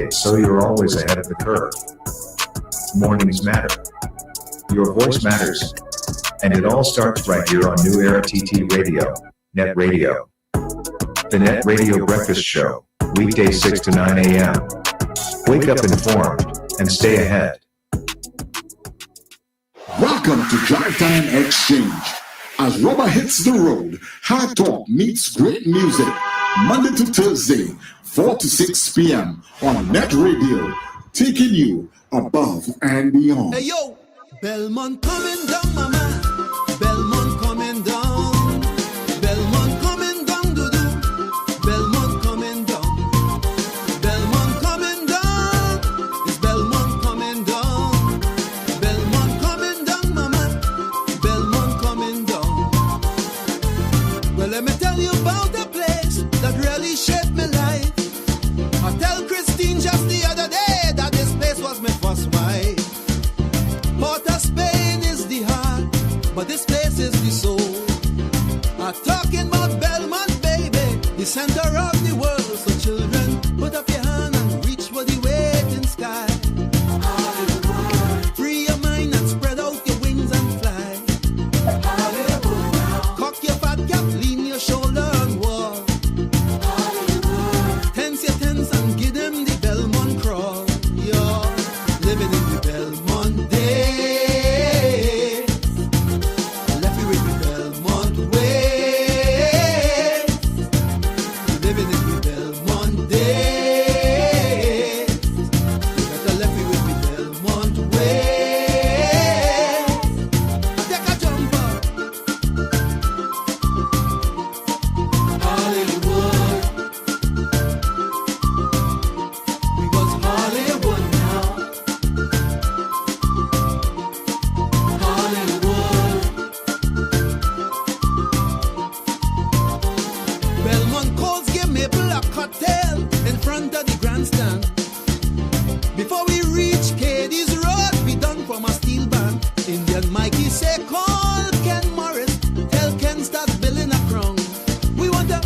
updates so you're always ahead of the curve. Mornings matter. Your voice matters. And it all starts right here on New Era TT Radio, NETT Radio. The NETT Radio Breakfast Show, weekdays 6 to 9 a.m. Wake up informed and stay ahead. Welcome to Drive Time Exchange. As rubber hits the road, hard talk meets great music. Monday to Thursday, 4 to 6 p.m. on NETT Radio, taking you above and beyond. Hey yo, Belmont coming down, mama. Belmont coming down. Belmont coming down, do-do. Belmont coming down. Belmont coming down. It's Belmont coming down. Belmont coming down, mama. Belmont coming down. Well, let me tell you about the place that really shaped my life. I tell Christine just the other day that this place was my first wife. Port of Spain is the heart, but this place is the soul. I'm talking about Belmont, baby, the center of the world. So children, put up your hand and reach for the waiting sky. Free your mind and spread out your wings and fly. Cock your fat cap, lean your shoulder and walk. Tense your tense and give them the Belmont crawl. You're living in the Belmont days. Left you with the Belmont ways. Living in the Belmont days. You better left you with the Belmont ways. Take a jumper. Hollywood. We was Hollywood now. Hollywood. Belmont calls give Maple a cocktail in front of the grandstand. Before we reach Katie's Road, we done from a steel band. Indian Mikey say call Ken Morris, tell Ken start building a crown. We want to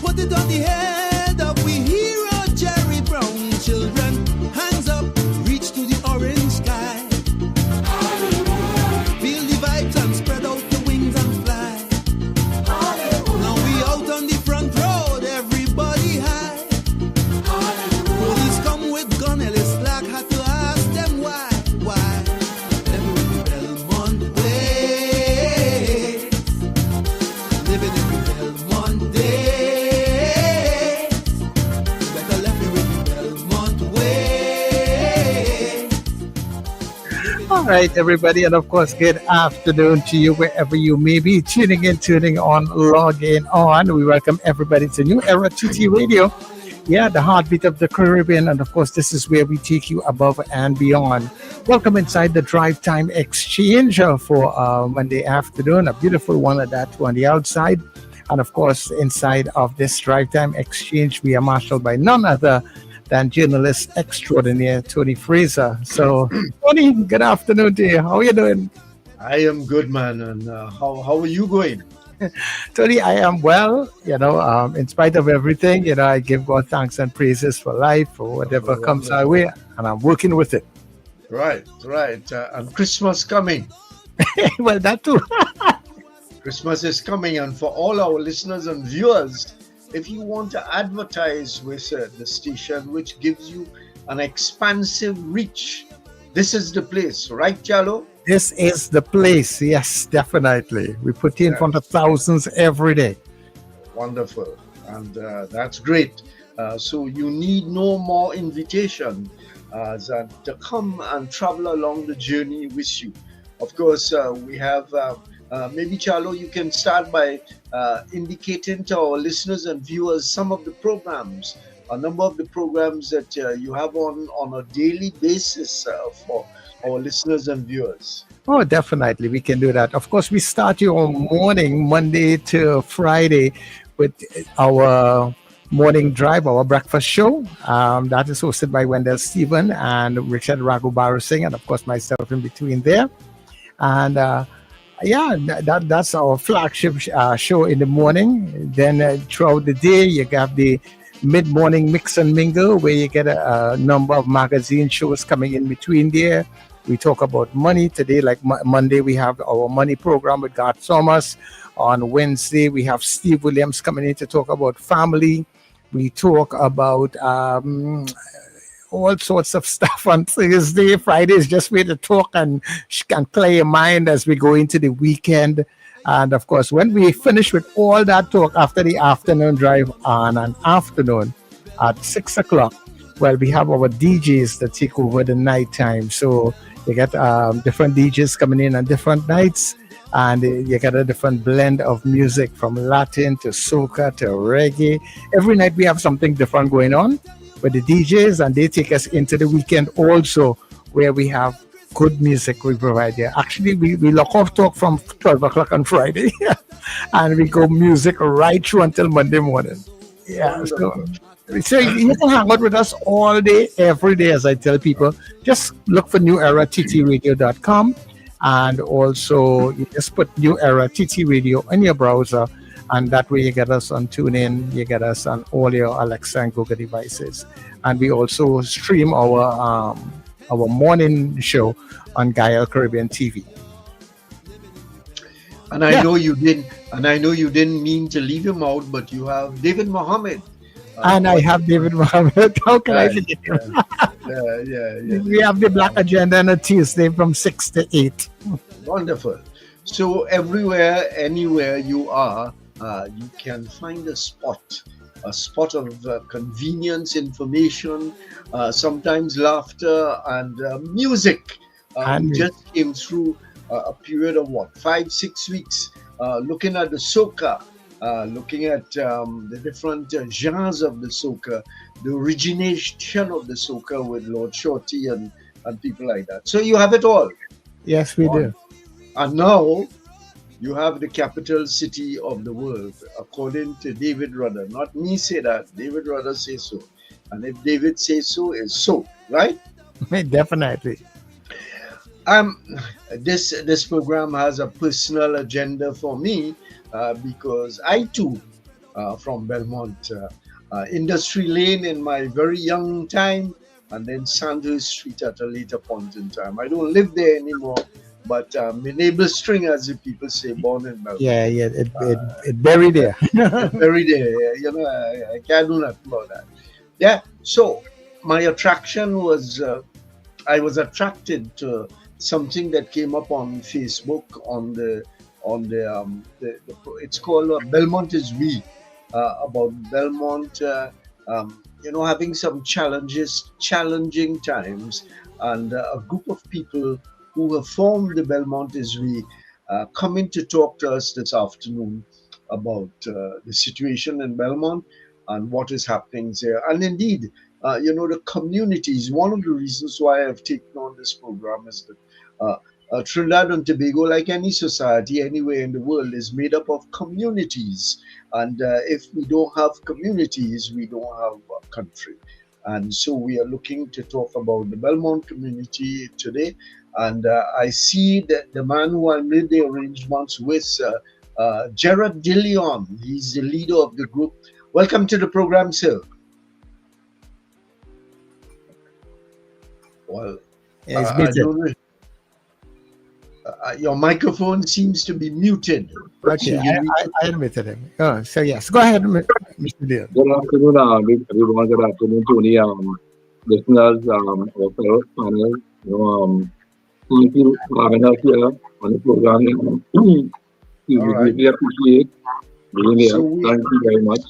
put it on the head of we hero Jerry Brown. Children, hands up, reach to the orange sky. Feel the vibes and spread out the wings and fly. Now we out on the front road, everybody high. Police come with Gonzales flag, had to ask them why. Let me with the Belmont ways. Living in the Belmont days. You better let me with the Belmont ways. All right, everybody, and of course, good afternoon to you wherever you may be tuning in, tuning on, logging on. We welcome everybody to New Era TT Radio. Yeah, the heartbeat of the Caribbean, and of course, this is where we take you above and beyond. Welcome inside the Drive Time Exchange for Monday afternoon, a beautiful one at that on the outside. And of course, inside of this Drive Time Exchange, we are marshaled by none other than journalist extraordinaire Tony Fraser. So, Tony, good afternoon to you. How are you doing? I am good, man. And how are you going? Tony, I am well. In spite of everything, I give God thanks and praises for life, for whatever comes our way, and I'm working with it. Right. And Christmas coming. Well, that too. Christmas is coming, and for all our listeners and viewers, if you want to advertise with the station, which gives you an expansive reach, this is the place, right, Chalo? This is the place. Yes, definitely. We put you in front of thousands every day. Wonderful. And that's great. So you need no more invitation to come and travel along the journey with you. Of course, we have, maybe Chalo, you can start by indicating to our listeners and viewers some of the programs, a number of the programs that you have on a daily basis for our listeners and viewers. Oh, definitely. We can do that. Of course, we start your morning, Monday to Friday, with our morning drive, our breakfast show. That is hosted by Wendell Stephen and Richard Raghubar Singh, and of course, myself in between there. And that's our flagship show in the morning. Then throughout the day, you have the mid-morning mix and mingle, where you get a number of magazine shows coming in between there. We talk about money today. Like Monday, we have our money program with God Thomas. On Wednesday, we have Steve Williams coming in to talk about family. We talk about all sorts of stuff on Thursday. Friday is just way to talk and can clear your mind as we go into the weekend. And of course, when we finish with all that talk after the afternoon drive on an afternoon at 6 o'clock, well, we have our DJs that take over the nighttime. So you get different DJs coming in on different nights, and you get a different blend of music from Latin to soca to reggae. Every night we have something different going on with the DJs, and they take us into the weekend also, where we have good music we provide here. Actually, we lock off talk from 12 o'clock on Friday, and we go music right through until Monday morning. Yeah, so you can hang out with us all day, every day, as I tell people. Just look for newera.ttradio.com, and also you just put New Era TT Radio in your browser, and that way you get us on TuneIn, you get us on all your Alexa and Google devices. And we also stream our morning show on Gaia Caribbean TV. And I know you didn't mean to leave him out, but you have David Mohammed. And I have David Mohammed. How can I forget him? Yeah. We have the Black Agenda on a Tuesday from 6 to 8. Wonderful. So everywhere, anywhere you are, you can find a spot of convenience, information, sometimes laughter and music. We just came through a period of 5-6 weeks looking at the soca, looking at the different genres of the soca, the origination of the soca with Lord Shorty and people like that. So you have it all. Yes, we do. And now you have the capital city of the world, according to David Rudder. Not me say that, David Rudder say so. And if David says so, it's so, right? Definitely. This program has a personal agenda for me because I too, from Belmont, Industry Lane in my very young time, and then Sandhurst Street at a later point in time. I don't live there anymore, but my neighbor string, as the people say, born in Belmont. Yeah, it buried there. Buried there, I can't do nothing about that. Yeah, so my attraction was, I was attracted to something that came up on Facebook on the it's called Belmont is We, about Belmont, having some challenging times, and a group of people who have formed the Belmont is We coming to talk to us this afternoon about the situation in Belmont and what is happening there. And indeed, the communities, one of the reasons why I've taken on this program is that Trinidad and Tobago, like any society anywhere in the world, is made up of communities. And if we don't have communities, we don't have a country. And so we are looking to talk about the Belmont community today. And I see that the man who I made the arrangements with, Gerard DeLeon, he's the leader of the group. Welcome to the program, sir. Well, your microphone seems to be muted. Okay, I admitted him. Oh, so yes, go ahead, Mr. Deal. Good afternoon, everyone. Good afternoon, Tony. Listeners, our fellow panel. Thank you for having us here on the program. We really appreciate being here. Thank you very much.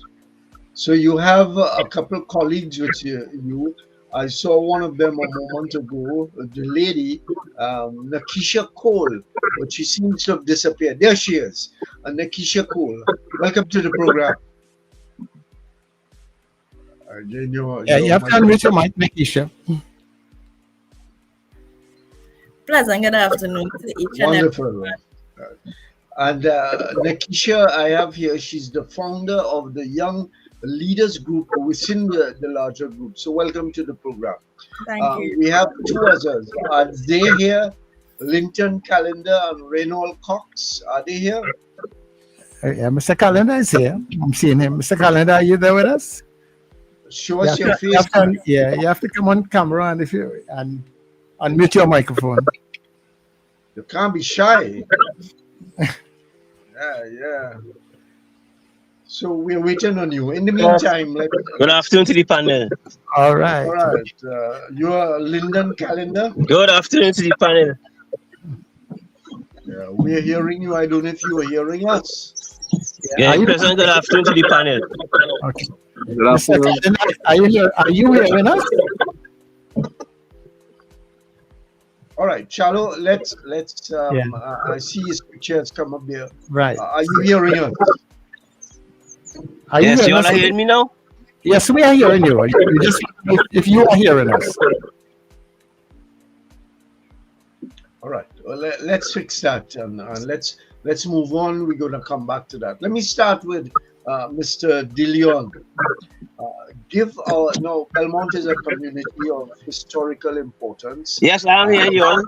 So you have a couple of colleagues with you. I saw one of them a moment ago, the lady, Nakesha Cole, but she seems to have disappeared. There she is, Nakesha Cole. Welcome to the program. You have to unmute your mic, Nakesha. Pleasant good afternoon to each and everyone. And Nakesha, I have here, she's the founder of the Young Leaders Group within the larger group. So welcome to the program. Thank you. We have two others. Are they here? Lindon, Callender, and Reynold Cox. Are they here? Yeah, Mr. Callender is here. I'm seeing him. Mr. Callender, are you there with us? show You us have your to, you face. have to, yeah, you have to come on camera and unmute your microphone. You can't be shy. Yeah. So we're waiting on you. In the meantime, Good afternoon to the panel. All right. all right. You're Lindon Callender. Good afternoon to the panel. Yeah, we're hearing you. I don't know if you are hearing us. Yeah, Are you, present good afternoon to the panel. okay. Good Mr. afternoon. Callender, are you hearing us? All right, Chalo. Let's. Yeah. I see his pictures come up there. Right. Are you hearing us? Are you Yes, hearing you all us? are hearing me now? Yes, we are hearing you. You just if you are hearing us. All right. Well, let's fix that and let's move on. We're going to come back to that. Let me start with Mr. DeLeon. No, Belmont is a community of historical importance. Yes, I am hearing you all.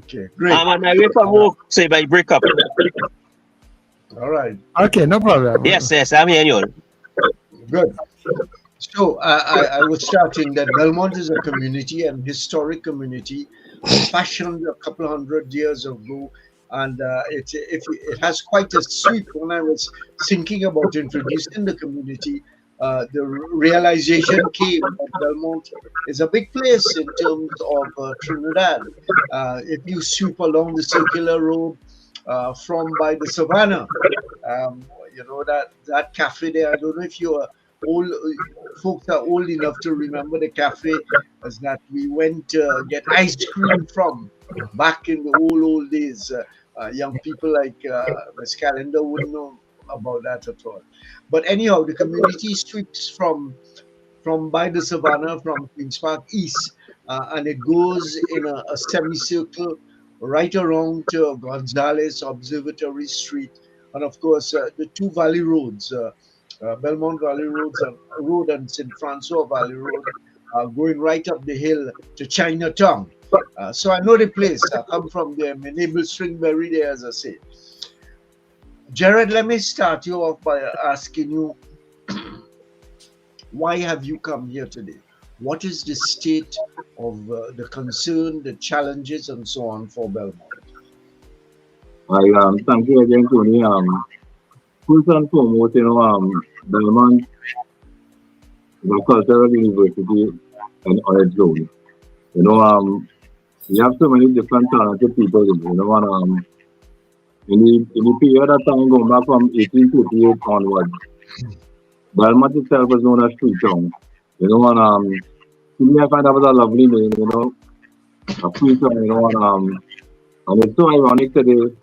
Okay, great. I'm on my way from work, so if I break up. All right, Okay, no problem. Yes, I'm hearing you all. good. So I was starting that Belmont is a community, and historic community, fashioned a couple hundred years ago, and it has quite a sweep. When I was thinking about introducing the community, the realization came that Belmont is a big place in terms of Trinidad. If you sweep along the circular road from by the savannah, you know that cafe there. I don't know if you are old folks are old enough to remember the cafe as that we went to get ice cream from back in the old days. Young people like Miss Callender wouldn't know about that at all. But anyhow, the community sweeps from by the savannah from Queen's Park East, and it goes in a semicircle right around to Gonzales Observatory Street, and of course the two valley roads, Belmont Valley Road and St. Francois Valley Road, going right up the hill to Chinatown. So I know the place. I come from there. My neighbor Stringberry there, as I say. Gerard, let me start you off by asking you, why have you come here today? What is the state of the concern, the challenges, and so on for Belmont? I thank you again, Tony. First and foremost, Belmont is a cultural university on its own. We have so many different talented people, and in the period of time going back from 1838 onwards, Belmont itself was known as Street Town. And to me, I find that was a lovely name, a Street Town, and it's so ironic today,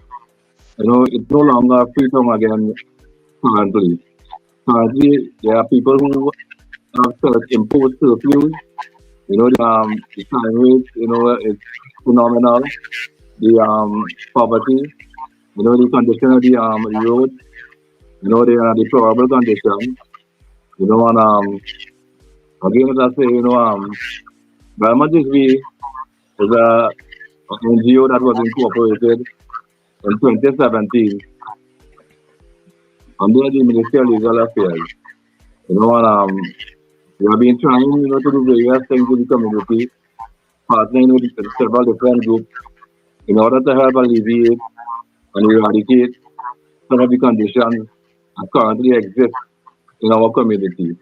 it's no longer a Free Town again currently. Currently, there are people who have self-imposed curfews. The crime rate, is phenomenal. The poverty, the condition of the road, they are deplorable condition. And again, as I say, Belmont is a NGO that was incorporated in 2017 under the Ministry of Legal Affairs. We have been trying, to do various things in the community, partnering with several different groups in order to help alleviate and eradicate some of the conditions that currently exist in our community.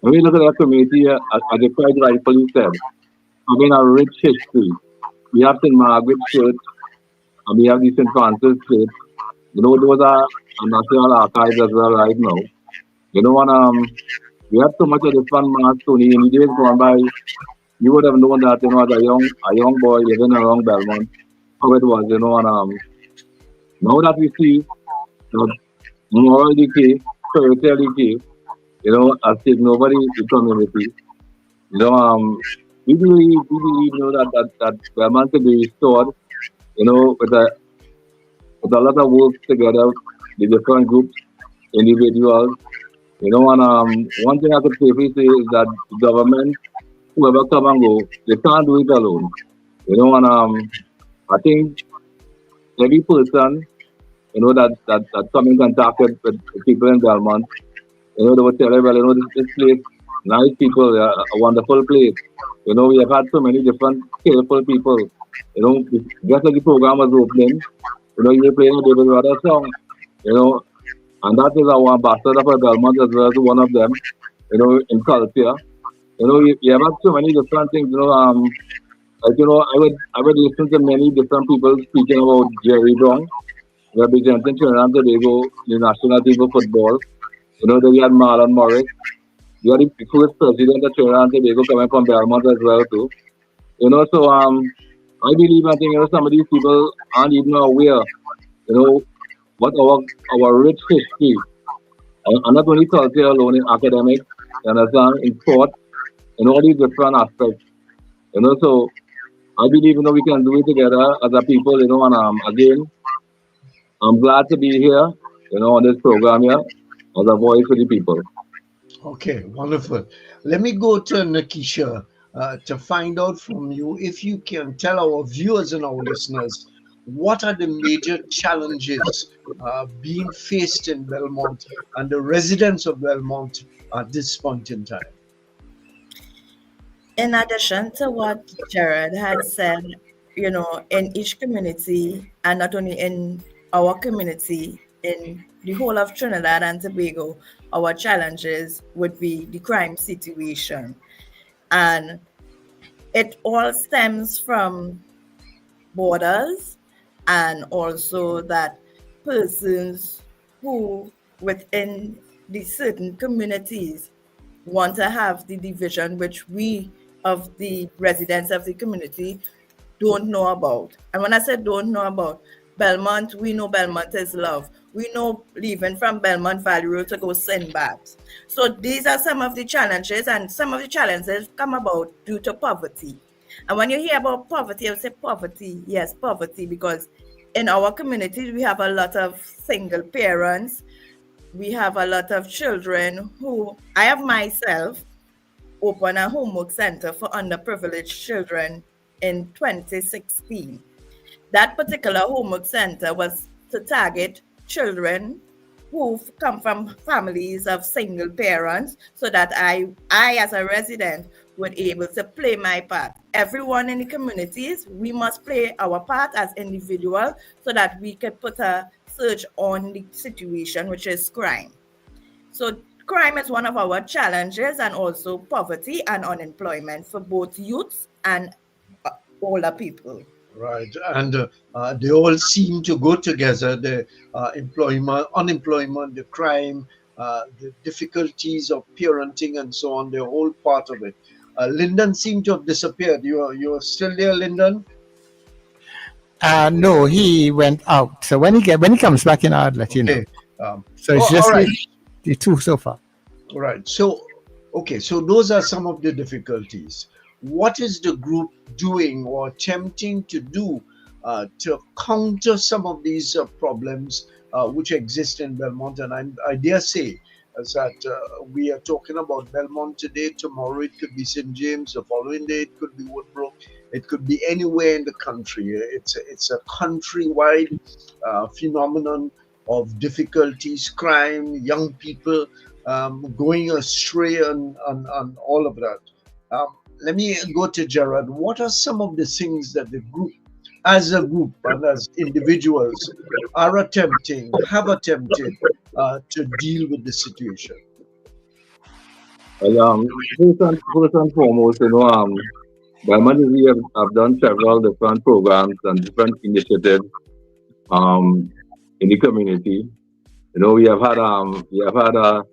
When we look at our community, as you quite rightfully said, having a rich history. We have St. Margaret's Church, and we have the St. Francis Church. Those are national archives as well right now. And we have so much of this fun mass, Tony. In the days gone by, you would have known that, as a young boy living around Belmont, how it was, and now that we see that moral decay, spiritual decay, has taken over the community, we believe, that Belmont can be restored, with a lot of work together, the different groups, individuals, and one thing I could safely say is that the government, whoever come and go, they can't do it alone. And I think every person, that come in contact with people in Belmont, they will tell you, well, this place nice people, a wonderful place. You know, we have had so many different skillful people. You know, just like the program was opening, you know, you were playing a David Rudder song, you know, and that is our ambassador for Belmont as well as one of them, you know, in culture. You know, you have had so many different things, you know, like, you know, I would listen to many different people speaking about Jerry Brown, representing Trinidad and Tobago, the national team for football. You know, then we had Marlon Morris. You had the first president of Trinidad and Tobago coming from Belmont as well too. You know, so I believe I think you know some of these people aren't even aware, you know, what our rich history, and not only culture alone in academics, you understand, in sport, in all these different aspects. You know, so I believe you know we can do it together as a people, you know, and again, I'm glad to be here, you know, on this program here as a voice for the people. Okay, wonderful. Let me go to Nakesha to find out from you if you can tell our viewers and our listeners what are the major challenges being faced in Belmont and the residents of Belmont at this point in time. In addition to what Gerard had said, you know, in each community, and not only in our community, in the whole of Trinidad and Tobago, our challenges would be the crime situation. And it all stems from borders and also that persons who within the certain communities want to have the division which we of the residents of the community don't know about. And when I said don't know about, Belmont, we know Belmont is love. We know leaving from Belmont Valley Road to go Sinbad. So these are some of the challenges, and some of the challenges come about due to poverty. And when you hear about poverty, you say poverty. Yes, poverty, because in our communities, we have a lot of single parents. We have a lot of children who, I have myself opened a homework center for underprivileged children in 2016. That particular homework center was to target children who come from families of single parents, so that I as a resident would able to play my part. Everyone in the communities, we must play our part as individuals so that we can put a surge on the situation, which is crime. So crime is one of our challenges, and also poverty and unemployment for both youths and older people. Right, and they all seem to go together. The employment, unemployment, the crime, the difficulties of parenting, and so on. They're all part of it. Lindon seemed to have disappeared. You're still there, Lindon? No, he went out. So when he comes back in, I'll let you know. Okay. So it's all just right. the two so far. Right. So, okay. So those are some of the difficulties. What is the group doing or attempting to do to counter some of these problems which exist in Belmont? And I dare say that we are talking about Belmont today. Tomorrow it could be St. James. The following day it could be Woodbrook. It could be anywhere in the country. It's a countrywide phenomenon of difficulties, crime, young people going astray, and all of that. Let me go to Gerard. What are some of the things that the group, as a group and as individuals, have attempted to deal with the situation? Well, first and foremost, you know, Belmont we have done several different programs and different initiatives in the community. You know, we have had a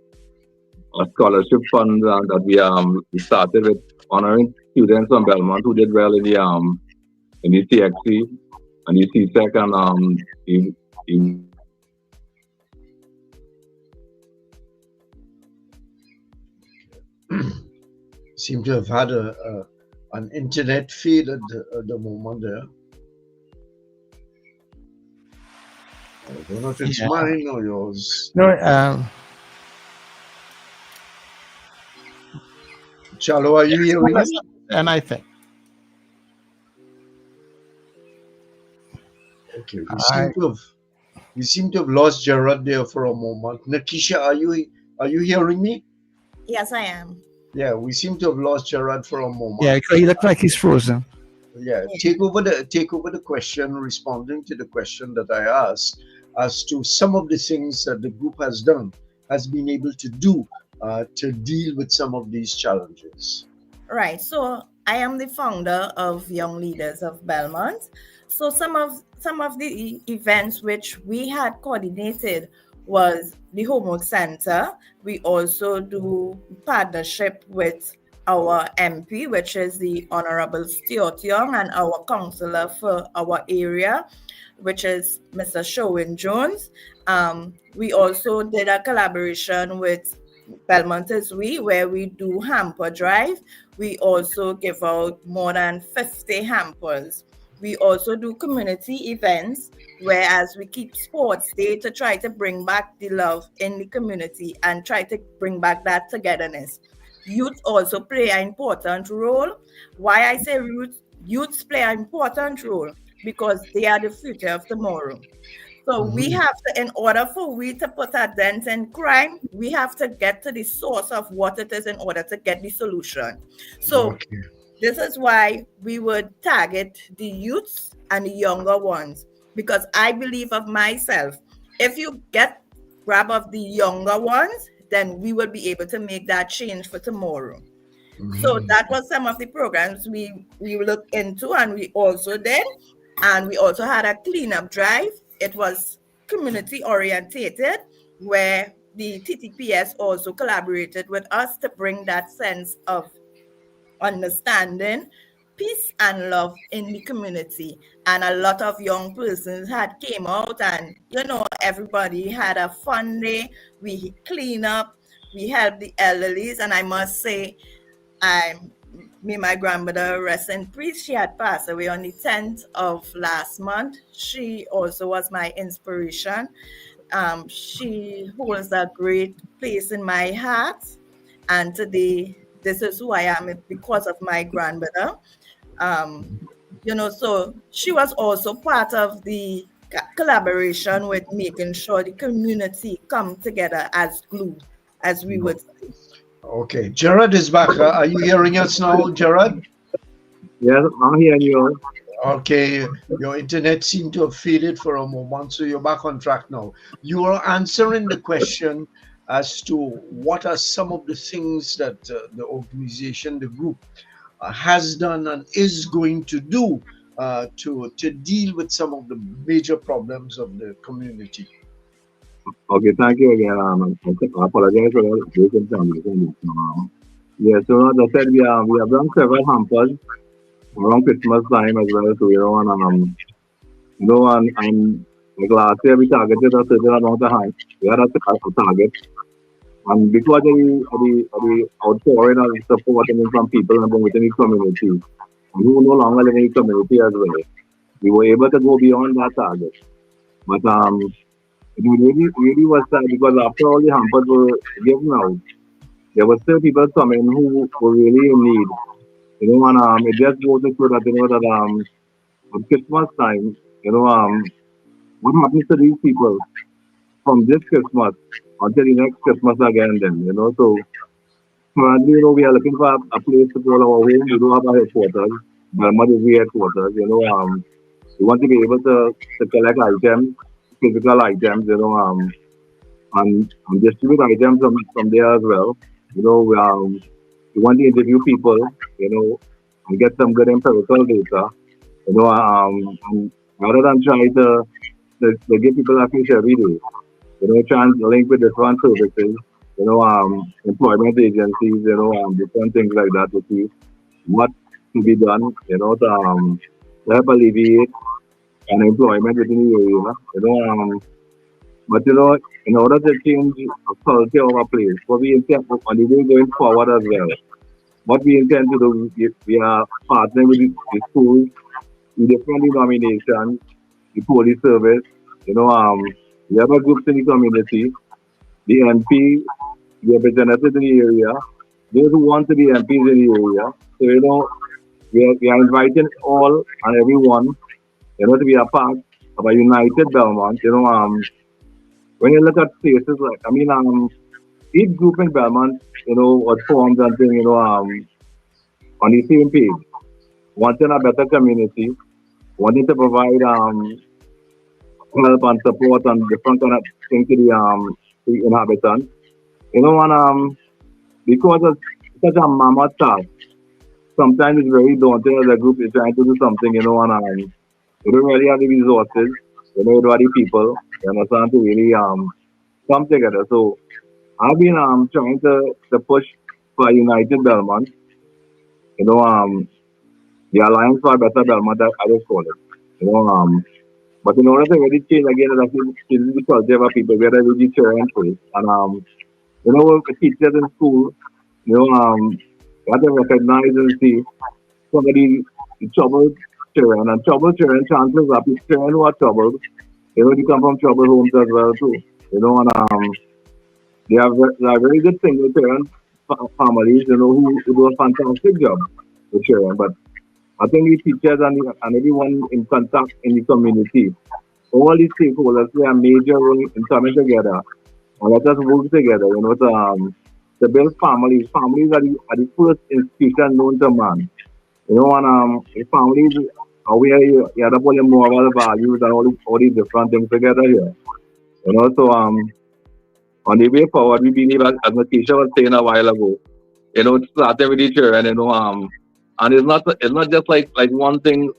scholarship fund that we started with honoring students from Belmont who did well in the TXC and the CSEC and Seem to have had an internet feed at the moment there. I don't know if it's mine or yours. No, Chalo, are you hearing us? and I think Okay, we seem to have lost Gerard there for a moment. Nakesha, are you hearing me? Yes, I am. Yeah, we seem to have lost Gerard for a moment. Yeah, because he looked like he's frozen. Yeah, take over the question, responding to the question that I asked as to some of the things that the group has been able to do to deal with some of these challenges. Right. So I am the founder of Young Leaders of Belmont. So some of the events which we had coordinated was the Homework Center. We also do partnership with our MP, which is the Honorable Stuart Young, and our councillor for our area, which is Mr. Sherwin Jones. We also did a collaboration with Belmont as where we do hamper drive. We also give out more than 50 hampers. We also do community events, whereas we keep sports day to try to bring back the love in the community and try to bring back that togetherness. Youth also play an important role. Why I say youths play an important role? Because they are the future of tomorrow. So we have to, in order for we to put a dent in crime, we have to get to the source of what it is in order to get the solution. So Okay. this is why we would target the youths and the younger ones, because I believe of myself, if you get grab of the younger ones, then we will be able to make that change for tomorrow. So that was some of the programs we looked into, and we also did. And we also had a cleanup drive. It was community orientated, where the TTPS also collaborated with us to bring that sense of understanding, peace and love in the community. And a lot of young persons had came out, and everybody had a fun day. We clean up, we help the elderlies, and I must say, may my grandmother rest in peace. She had passed away on the 10th of last month. She also was my inspiration. She holds a great place in my heart. And today, this is who I am because of my grandmother. So she was also part of the collaboration with making sure the community come together as glue, as we would say. Okay, Gerard is back. Are you hearing us now, Gerard? Yes, I'm hearing you. Okay, your internet seemed to have faded for a moment, so you're back on track now. You are answering the question as to what are some of the things that the organization, the group, has done and is going to do to deal with some of the major problems of the community. Okay, thank you again. I apologize for the break in time. Yeah, so as I said, we have done several hampers around Christmas time as well. So and like last year we targeted a certain amount of hand. We had a target, and because of the outpouring of support from people and within the community, who no longer live in the community as well, we were able to go beyond that target. But it really was sad because after all the hampers were given out, there were still people coming who were really in need. And it just goes to show that at Christmas time, what happens to these people from this Christmas until the next Christmas again? Then so currently, we are looking for a place to call our home. We do have a headquarters. Belmont is the headquarters. We want to be able to collect items, physical items, and distribute items from there as well. We want to interview people, and get some good empirical data, and rather than try to give people a fish every day, trying to link with different services, employment agencies, different things like that to see what to be done, to help alleviate unemployment within the area, but in order to change the culture of a place, what we intend on the way going forward as well, what we intend to do, we are partnering with the schools, the different denominations, the police service, the other groups in the community, the MP, the representatives in the area, those who want to be MPs in the area. So, we are inviting all and everyone, to be a part of a united Belmont. When you look at places like, each group in Belmont, was formed and thing, on the same page, wanting a better community, wanting to provide help and support and different kind of things to the inhabitants. And because it's such a mammoth task, sometimes it's very daunting as a group is trying to do something, and you don't really have the resources, you don't have the people, you understand, to really come together. So I've been trying to push for United Belmont, the Alliance for a Better Belmont, I just call it. But in order to really change again, I think change the culture of people, whether we be children first. And the teachers in school, you have to recognize and see somebody troubled children, and troubled children, chances are children who are troubled, they come from troubled homes as well too. And they are very good single parent families, who do a fantastic job with children. But I think the teachers and everyone in contact in the community, all these stakeholders play a major role in coming together and let us work together, to build families. Families are the first institution known to man. And families are where you have to put your moral values and all these different things together here. So on the way forward, we believe, as Nakesha was saying a while ago, starting with the children, and it's not just like one thing, is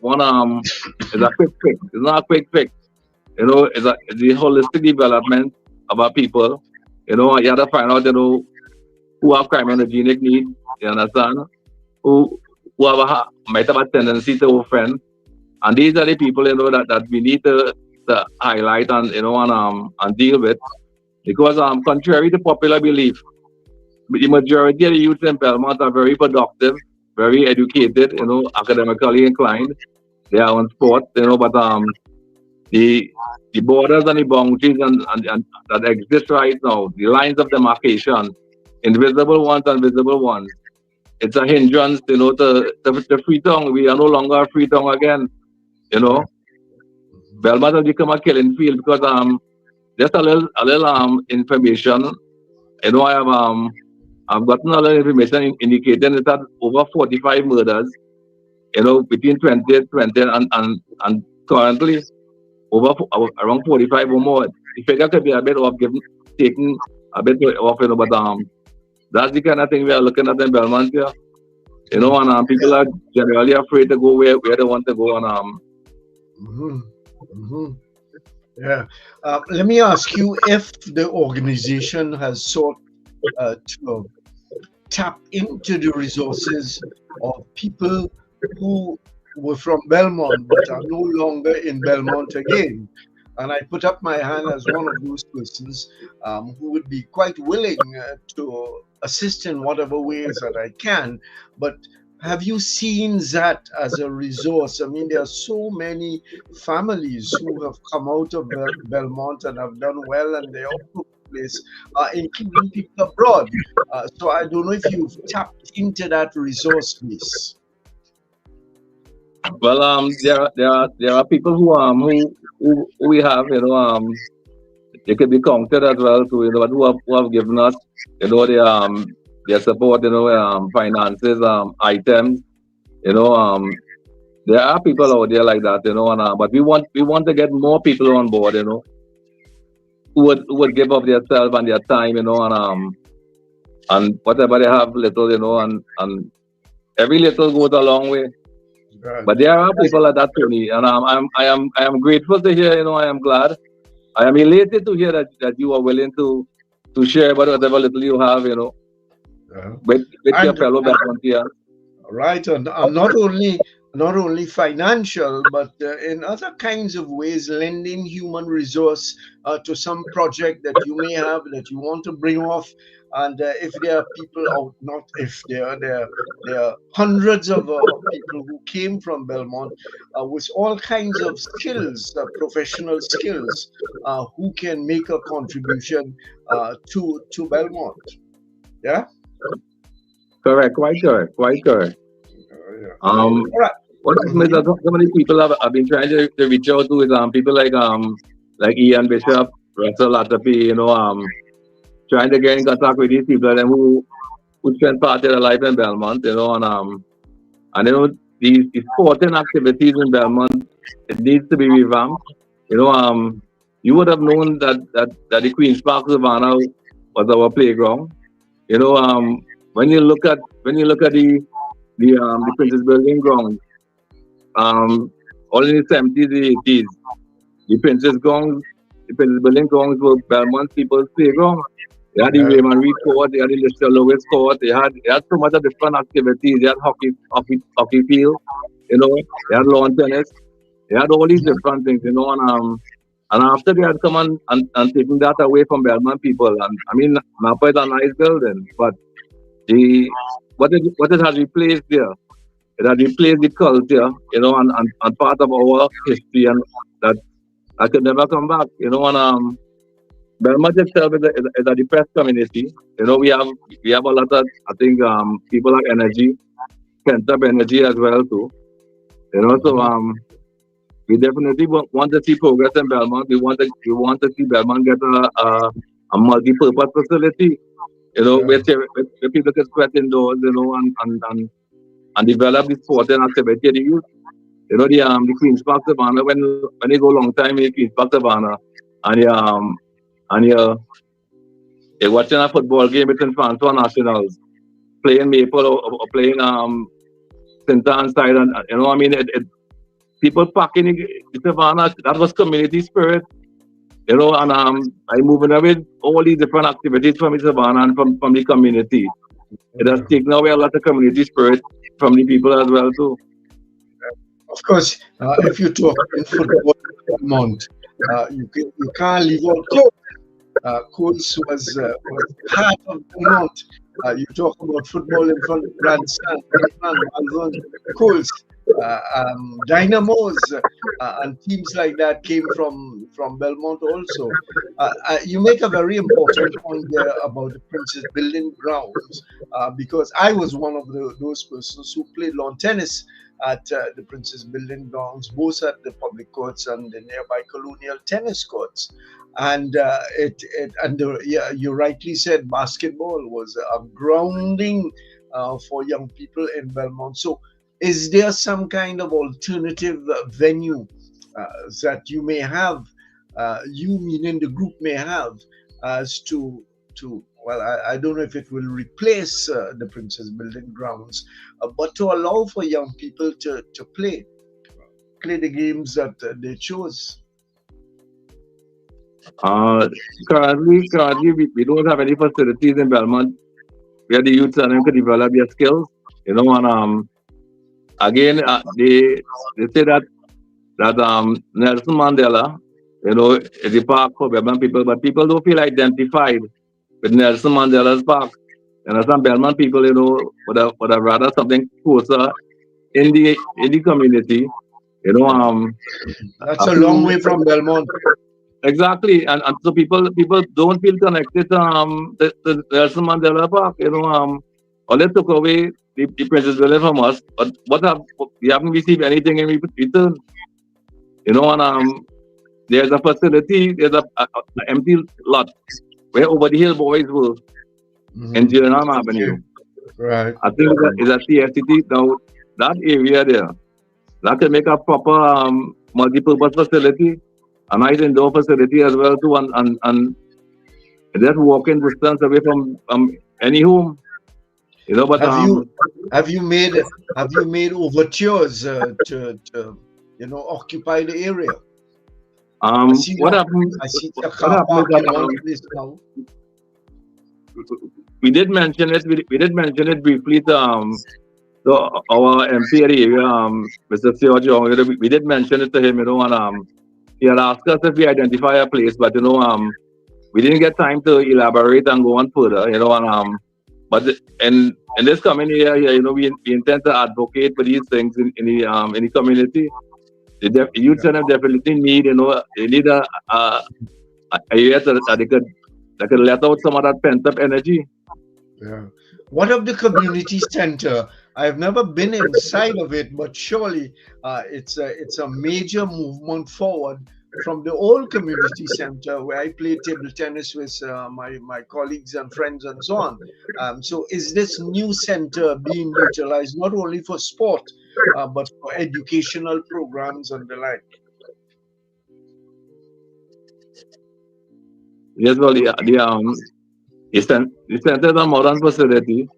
a quick fix. It's not a quick fix. It's the holistic development of our people. You have to find out, who have criminogenic needs, you understand? Who might have a tendency to offend. And these are the people, that we need to highlight and deal with. Because contrary to popular belief, the majority of the youth in Belmont are very productive, very educated, academically inclined. They are on sport, but the borders and the boundaries and that exist right now, the lines of demarcation, invisible ones and visible ones, it's a hindrance, to Freetown. We are no longer Freetown again, Belmont has become a killing field because just a little information. I've gotten a little information indicating that over 45 murders, between 2020 and currently around 45 or more. The figure could be a bit off, taken a bit off, but that's the kind of thing we are looking at in Belmont here. And people are generally afraid to go where they want to go. Yeah. Let me ask you if the organization has sought to tap into the resources of people who were from Belmont but are no longer in Belmont again. And I put up my hand as one of those persons who would be quite willing to assist in whatever ways that I can. But have you seen that as a resource? I mean, there are so many families who have come out of Belmont and have done well, and they all place, including people abroad. So I don't know if you've tapped into that resource base. Well, there are people who we have, they could be counted as well too, who have given us, their support, finances, items, there are people out there like that, but we want to get more people on board, who would give up their self and their time, and whatever they have little, and every little goes a long way. Right. But there are people like that, Tony, and I am grateful to hear. I am glad. I am elated to hear that you are willing to share whatever little you have, with your fellow Belmontians. Right, and not only financial, but in other kinds of ways, lending human resource to some project that you may have that you want to bring off. And if there are people out, not if there are hundreds of people who came from Belmont with all kinds of skills, professional skills, who can make a contribution to Belmont. Yeah. Correct. Quite correct. Yeah. All right. What so many people have been trying to reach out to is people like Ian Bishop, Russell Latapi, trying to get in contact with these people and who spend part of their life in Belmont, and these sporting activities in Belmont, it needs to be revamped. You would have known that the Queen's Park Savannah was our playground. When you look at the Princess Building grounds, all in the 70s, the 80s, the Princess Building grounds were Belmont people's playground. They had the Raymond Reed Court, they had the Lister Lewis Court, they had so much of different activities. They had hockey field, they had lawn tennis, they had all these different things, and after they had come and taken that away from Belmont people, and I mean, Napa is a nice building, but what it has replaced there, it has replaced the culture, and part of our history, and that could never come back, Belmont itself is a depressed community. We have a lot of, I think, people have energy, pent up energy as well too. So we definitely want to see progress in Belmont. We want to see Belmont get a multi-purpose facility. Where people can sweat indoors, and develop the sport and activity of the youth. The Queen's Park Savannah, when you go a long time in the Queen's Park Savannah, and you're watching a football game between Francois Nationals, playing Maple or playing St. Anne's side, and people packing the Savannah, that was community spirit, and I'm moving away all these different activities from the Savannah and from the community. It has taken away a lot of community spirit from the people as well too. Of course, if you talk in football, Belmont, you can't leave out Coles. Coles was part of Belmont. You talk about football in front of grandstand, Coles, Dynamos, and teams like that came from Belmont also. You make a very important point there about the Princess Building grounds, because I was one of those persons who played lawn tennis at the Princess Building grounds, both at the public courts and the nearby colonial tennis courts. And you rightly said basketball was a grounding for young people in Belmont. So is there some kind of alternative venue that you may have, you meaning the group may have, as to well, I don't know if it will replace the Princess Building grounds, but to allow for young people to play the games that they chose? Currently, we don't have any facilities in Belmont where the youth and them can develop their skills. And again, they say that Nelson Mandela, is a park for Belmont people, but people don't feel identified with Nelson Mandela's park. And some Belmont people, would have rather something closer in the community. That's a long way from Belmont. Exactly, and so people don't feel connected to the Nelson Mandela Park. Or they took away the Princess Building from us, but we haven't received anything in return. And there's a facility, there's an empty lot where Over the Hill boys were in Gillingham Avenue. Right. I think it's a TSCT now. That area there, that can make a proper multi-purpose facility. A nice indoor facility as well too, and just walking distance away from any home, But have you made overtures to occupy the area? What happened? We did mention it. We did mention it briefly to our MP area, Mr. George. We did mention it to him, and he had asked us if we identify a place, but we didn't get time to elaborate and go on further, but in this coming year, we intend to advocate for these things in the community. The youth center definitely need, they need a area that they could let out some of that pent up energy. Yeah. What of the community center? I've never been inside of it, but surely it's a major movement forward from the old community center where I played table tennis with my colleagues and friends and so on. So is this new center being utilized not only for sport, but for educational programs and the like? Yes, well, the center is a modern facility.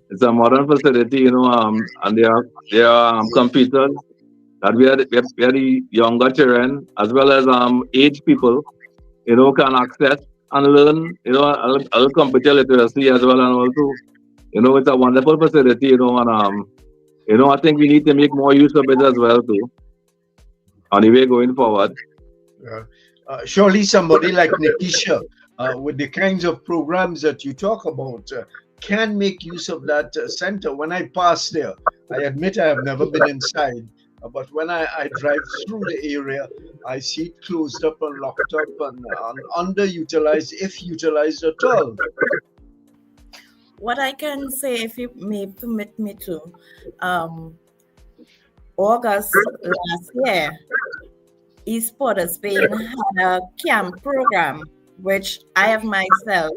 It's a modern facility, and there are computers that where the younger children as well as aged people, can access and learn, a little computer literacy as well, and also, it's a wonderful facility, and I think we need to make more use of it as well too. On the way going forward. Surely somebody like Nakesha, with the kinds of programs that you talk about, can make use of that center. When I pass there, I admit I have never been inside, but when I drive through the area, I see it closed up and locked up and underutilized, if utilized at all. What I can say, if you may permit me to, August last year, East Port of Spain had a camp program, which I have myself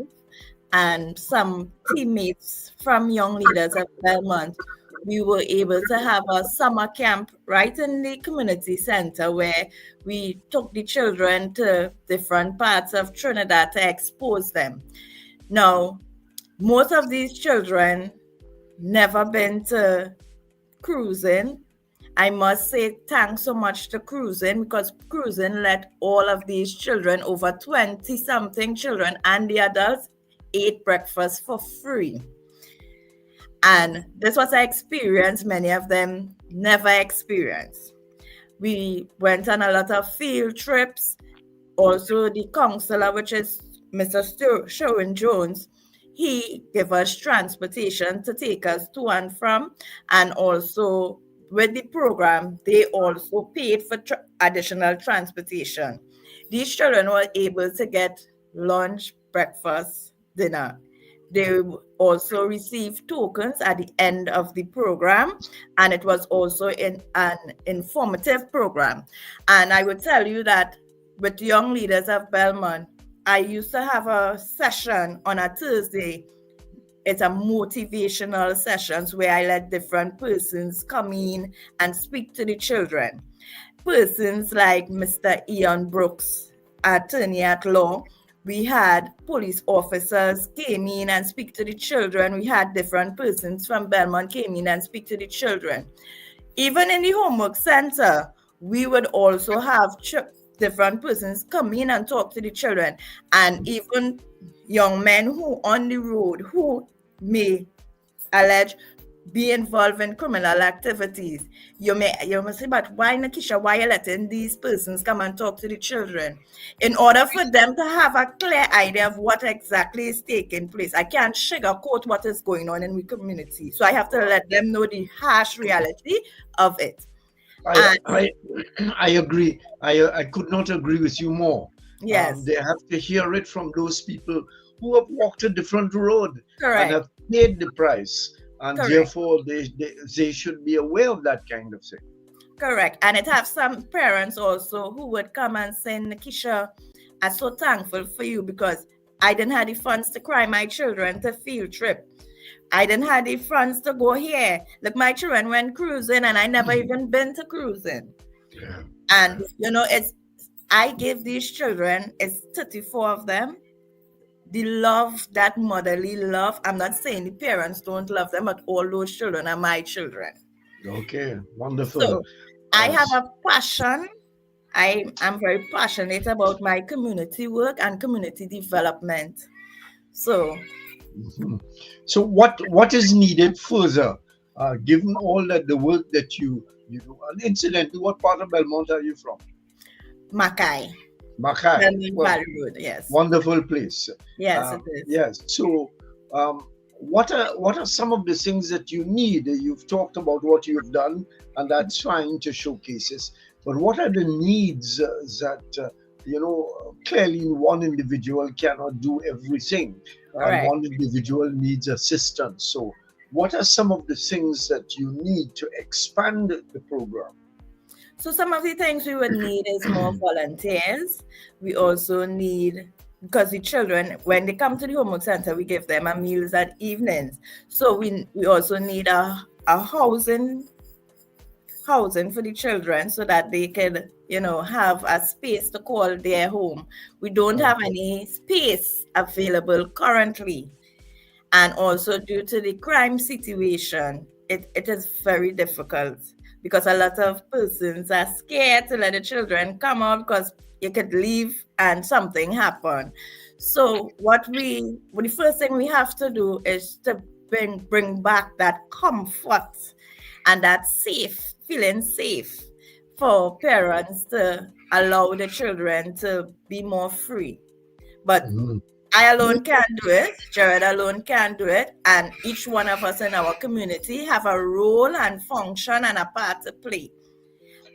and some teammates from Young Leaders of Belmont, we were able to have a summer camp right in the community center where we took the children to different parts of Trinidad to expose them. Now, most of these children never been to cruising. I must say thanks so much to cruising, because cruising let all of these children, over 20 something children and the adults, ate breakfast for free. And this was an experience many of them never experienced. We went on a lot of field trips. Also, the counselor, which is Mr. Sherwin Jones, he gave us transportation to take us to and from, and also with the program, they also paid for additional transportation. These children were able to get lunch, breakfast, dinner. They also received tokens at the end of the program, and it was also an informative program. And I would tell you that with Young Leaders of Belmont, I used to have a session on a Thursday. It's a motivational sessions where I let different persons come in and speak to the children. Persons like Mr. Ian Brooks, attorney at law. We had police officers came in and speak to the children. We had different persons from Belmont came in and speak to the children. Even in the homework center, we would also have different persons come in and talk to the children. And even young men who on the road who may allege be involved in criminal activities. You may say, but why, Nakesha, why are you letting these persons come and talk to the children? In order for them to have a clear idea of what exactly is taking place. I can't sugarcoat what is going on in the community. So I have to let them know the harsh reality of it. I agree. I could not agree with you more. Yes. They have to hear it from those people who have walked a different road. Correct. And have paid the price. And Correct. Therefore, they should be aware of that kind of thing. Correct. And it have some parents also who would come and say, Nakesha, I'm so thankful for you because I didn't have the funds to cry my children to field trip. I didn't have the funds to go here. Look, my children went cruising and I never even been to cruising. Yeah. And, I gave these children, it's 34 of them, the love, that motherly love. I'm not saying the parents don't love them, but all those children are my children. Okay, wonderful. So I have a passion. I am very passionate about my community work and community development. So what is needed further, given all that the work that you do? And incidentally, what part of Belmont are you from? Mackay. Well, Valley Road, yes. Wonderful place. Yes, it is. Yes. So, what are some of the things that you need? You've talked about what you've done, and that's fine to showcase it. But what are the needs that clearly one individual cannot do everything. Right. One individual needs assistance. So, what are some of the things that you need to expand the program? So some of the things we would need is more volunteers. We also need, because the children, when they come to the homework center, we give them a meals at evenings. So we also need a housing for the children so that they can, have a space to call their home. We don't have any space available currently. And also due to the crime situation, it is very difficult because a lot of persons are scared to let the children come out because you could leave and something happen. So the first thing we have to do is to bring back that comfort and that feeling safe for parents to allow the children to be more free. But I alone can't do it. Gerard alone can't do it. And each one of us in our community have a role and function and a part to play.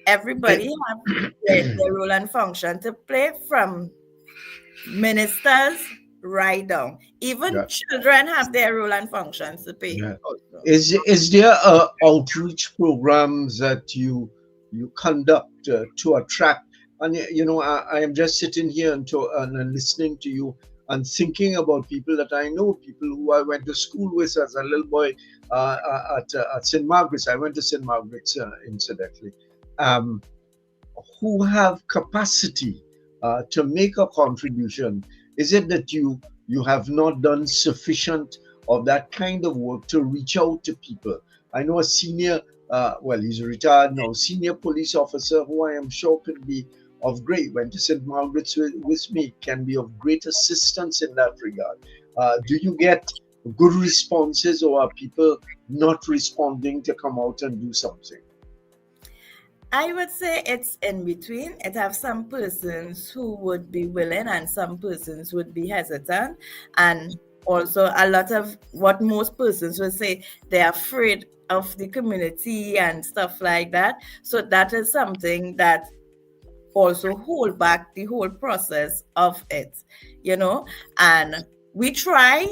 Everybody have their role and function to play, from ministers right down. Even children have their role and functions to play. Yeah. Also. Is there outreach programs that you conduct to attract? And I am just sitting here and listening to you and thinking about people that I know, people who I went to school with as a little boy at St. Margaret's. I went to St. Margaret's incidentally, who have capacity to make a contribution. Is it that you have not done sufficient of that kind of work to reach out to people? I know a senior, he's retired now, senior police officer who I am sure could be of great, went to St. Margaret's with me, can be of great assistance in that regard. Do you get good responses, or are people not responding to come out and do something? I would say it's in between. It have some persons who would be willing and some persons would be hesitant. And also a lot of what most persons would say, they're afraid of the community and stuff like that. So that is something that also hold back the whole process of it, and we try,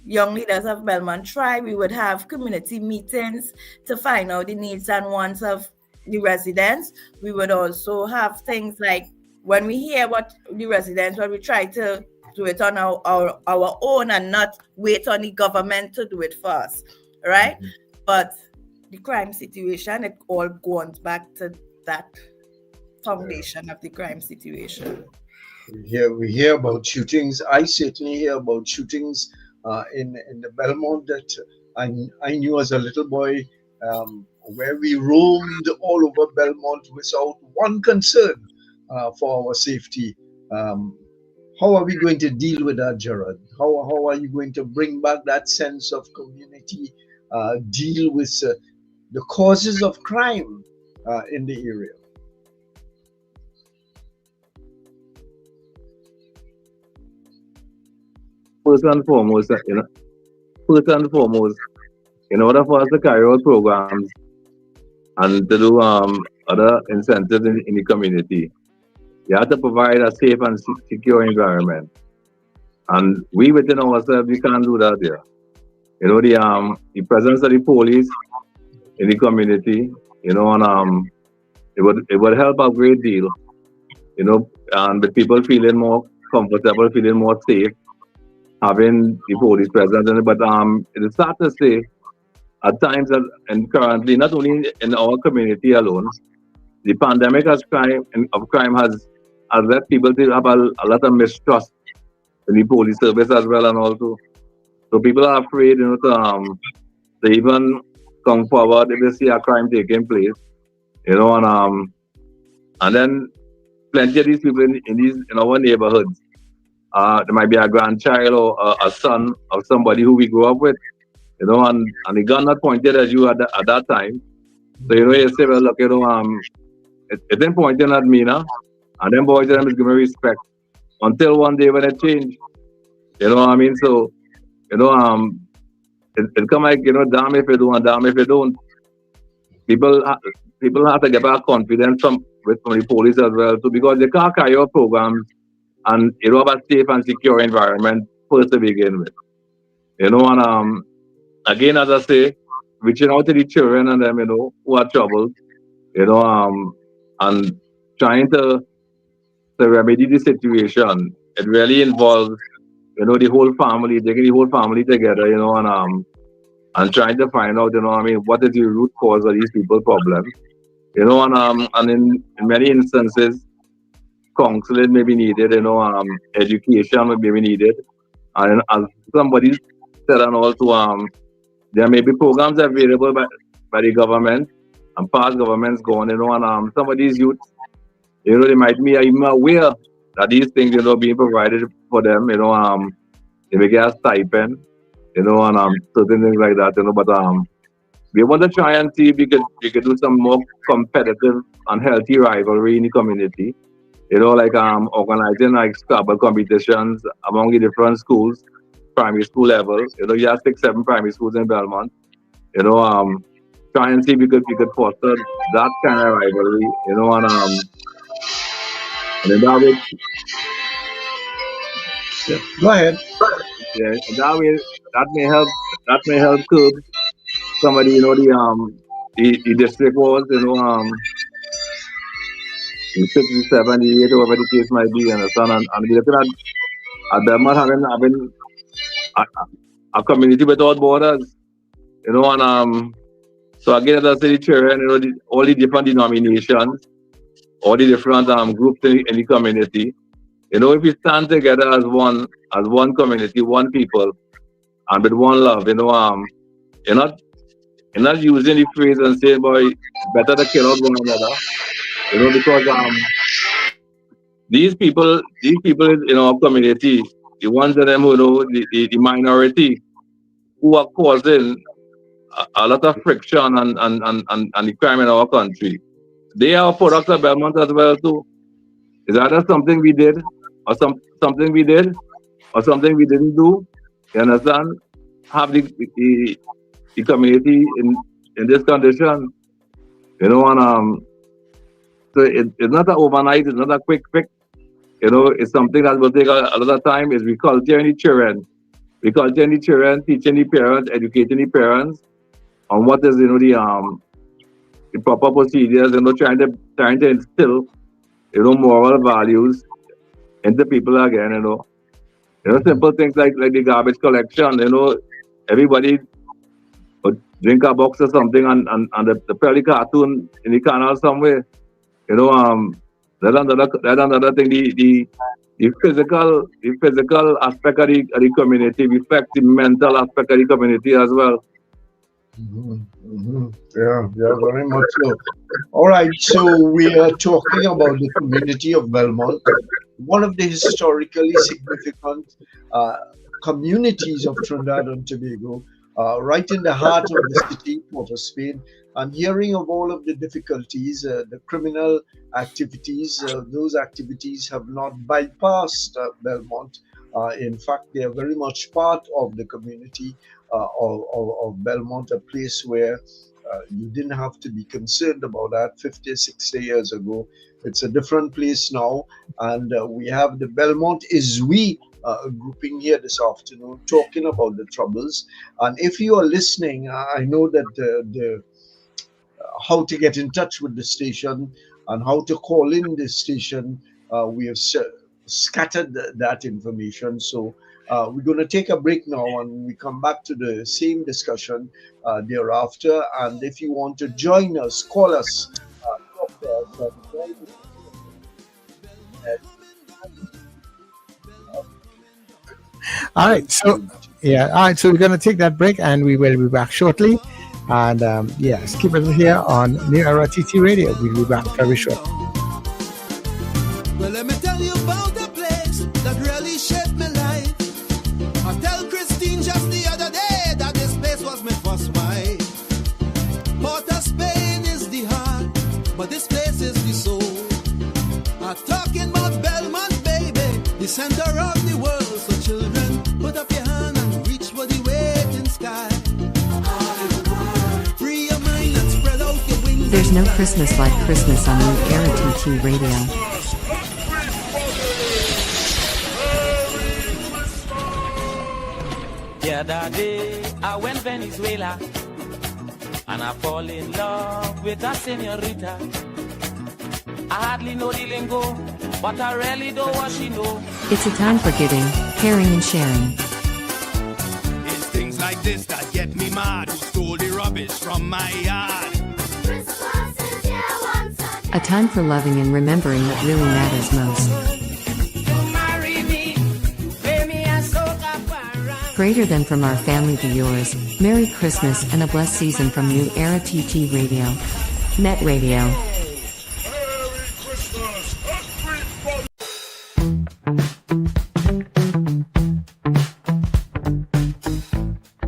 young leaders of Belmont try, we would have community meetings to find out the needs and wants of the residents. We would also have things like, when we hear what the residents, when we try to do it on our own and not wait on the government to do it for us, right? But the crime situation, it all goes back to that foundation of the crime situation. We hear about shootings. I certainly hear about shootings in the Belmont that I knew as a little boy, where we roamed all over Belmont without one concern for our safety. How are we going to deal with that, Gerard? How are you going to bring back that sense of community, deal with the causes of crime in the area? First and foremost, in order for us to carry out programs and to do other incentives in the community, you have to provide a safe and secure environment. And we within ourselves, we can't do that here. The presence of the police in the community, and it would help a great deal, and with people feeling more comfortable, feeling more safe, having the police presence in it. But it is sad to say, at times and currently, not only in our community alone, the pandemic of crime has led people to have a lot of mistrust in the police service as well, and also, so people are afraid, to even come forward if they see a crime taking place, and then plenty of these people in our neighborhoods. There might be a grandchild or a son of somebody who we grew up with, and the gun not pointed at you at that time. So, you say, well, look, it didn't pointing at me now. And then boys and them is giving respect until one day when it changed. You know what I mean? So, it come like, damn if you do and damn if you don't. People have to get back confidence from the police as well, too, because they can't carry out programs and have a safe and secure environment first to begin with. And again, as I say, reaching out to the children and them, who are troubled, and trying to remedy the situation. It really involves, the whole family, taking the whole family together, and trying to find out, what is the root cause of these people's problems, and in many instances, counseling may be needed, education may be needed, and as somebody said, and also, there may be programs available by the government and past governments going, and some of these youths, they might be even aware that these things, being provided for them, they may get a stipend, and certain things like that, but we want to try and see if we could do some more competitive and healthy rivalry in the community, like organizing like Scrabble competitions among the different schools, primary school level, you have 6-7 primary schools in Belmont, try and see if we could foster that kind of rivalry, and in that way, Go ahead. yeah, in that way, that may help curb somebody, the district was, in 60, 78, whatever the case might be, and we're looking at Belmont having a community without borders, and so again, as I say, the children, all the different denominations, all the different groups in the community, if we stand together as one community, one people, and with one love, you're not using the phrase and saying, boy, it's better to kill out one another, because these people in our community, the ones of them who the minority, who are causing a lot of friction and the crime in our country. They are products of Belmont as well too. Is either something we did, or something we did, or something we didn't do. You understand? Have the community in this condition, and so it's not an overnight, it's not a quick fix. It's something that will take a lot of time. Is reculturing the children, teaching the parents, educating the parents on what is the proper procedures, trying to instill moral values into people again, simple things like the garbage collection, everybody would drink a box or something and the probably cartoon in the canal somewhere, that's another thing. The physical aspect of the community reflects the mental aspect of the community as well. Yeah, very much so. All right, so we are talking about the community of Belmont, one of the historically significant communities of Trinidad and Tobago, right in the heart of the city, Port of Spain. And hearing of all of the difficulties, the criminal activities, those activities have not bypassed Belmont. In fact, they are very much part of the community of Belmont, a place where you didn't have to be concerned about that 50, 60 years ago. It's a different place now. And we have the Belmont Is We grouping here this afternoon talking about the troubles. And if you are listening, I know that the how to get in touch with the station and how to call in the station, we have scattered that information. So we're going to take a break now and we come back to the same discussion thereafter. And if you want to join us, call us. All right, so we're going to take that break and we will be back shortly. And yes, keep it here on New Era TT Radio. We'll be back very shortly. Well, let me tell you about a place that really shaped my life. I tell Christine just the other day that this place was my first wife. Port of Spain is the heart, but this place is the soul. I'm talking about Belmont, baby, the center of the world. So children, put up your hand and reach for the waiting sky. Free your mind and spread out your wings. There's no Christmas like Christmas on New Era TT Radio. The other day I went Venezuela and I fall in love with a señorita. I hardly know the lingo, but I really know what she know. It's a time for giving, caring, and sharing. It's things like this that get me mad. Who stole the rubbish from my yard? A time for loving and remembering what really matters most. Greater than from our family to yours. Merry Christmas and a blessed season from New Era TT Radio. NETT Radio.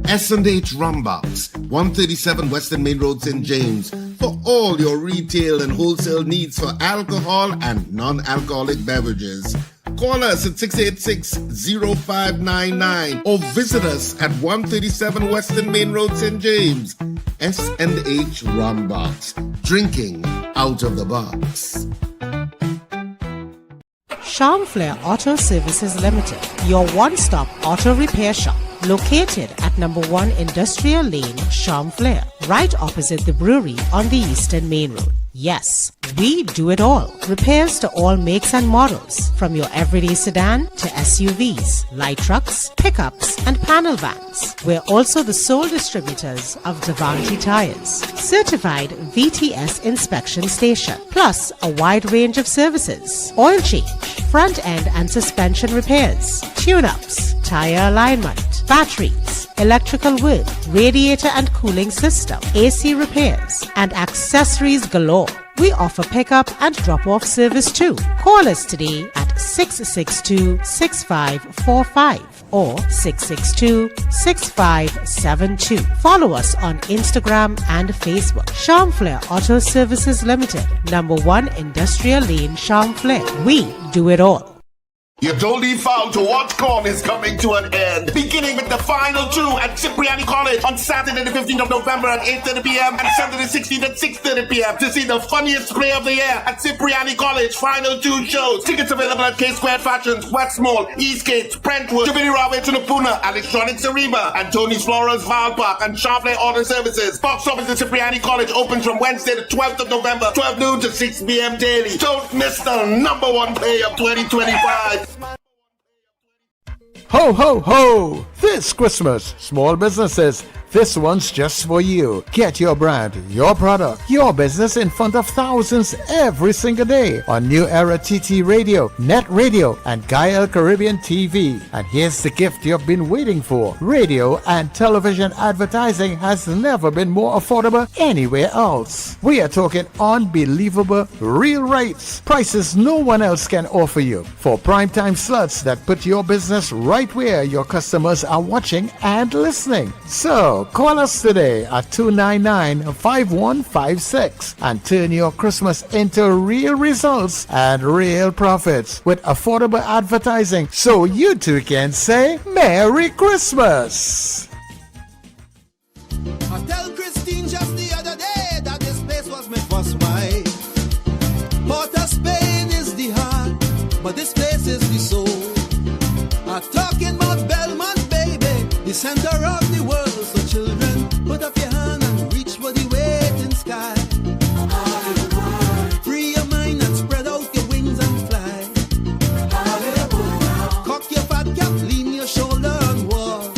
S&H Rumbox, 137 Western Main Road, St. James, for all your retail and wholesale needs for alcohol and non-alcoholic beverages. Call us at 686-0599 or visit us at 137 Western Main Road, St. James. S&H Rumbox, drinking out of the box. Charmflair Auto Services Limited, your one-stop auto repair shop, located at number 1 Industrial Lane, Charmflair, right opposite the brewery on the Eastern Main Road. Yes, we do it all. Repairs to all makes and models, from your everyday sedan to SUVs, light trucks, pickups, and panel vans. We're also the sole distributors of Devante tires, certified VTS inspection station, plus a wide range of services: oil change, front end and suspension repairs, tune-ups, tire alignment, batteries, electrical work, radiator and cooling system, AC repairs, and accessories galore. We offer pickup and drop-off service too. Call us today at 662-6545 or 662-6572. Follow us on Instagram and Facebook. Charmflair Auto Services Limited, number 1 Industrial Lane, Charmflair. We do it all. You're totally found to watch Corn is coming to an end. Beginning with the final 2 at Cipriani College on Saturday the 15th of November at 8:30 p.m. and Sunday the 16th at 6:30 p.m. to see the funniest play of the year at Cipriani College. Final 2 shows. Tickets available at K-Squared Fashions, West Mall, Eastgate, Brentwood, Jubilee Railway to Napuna, Electronics Ariba, and Tony's Florals Val Park, and Charmflair Auto Services. Box office at Cipriani College opens from Wednesday the 12th of November, 12 noon to 6 p.m. daily. Don't miss the number 1 play of 2025. Ho, ho, ho! This Christmas, small businesses, this one's just for you. Get your brand, your product, your business in front of thousands every single day on New Era TT Radio, NETT Radio, and Gaia Caribbean TV. And here's the gift you've been waiting for. Radio and television advertising has never been more affordable anywhere else. We are talking unbelievable real rates. Prices no one else can offer you for primetime slots that put your business right where your customers are watching and listening. So, call us today at 299-5156 and turn your Christmas into real results and real profits with affordable advertising so you too can say Merry Christmas. I tell Christine just the other day that this place was my first wife. Port of Spain is the heart, but this place is the soul. I'm talking about Belmont, baby, the center of the world. So children, put up your hand and reach for the waiting sky. Free your mind and spread out your wings and fly. Cock your fat cap, lean your shoulder and walk.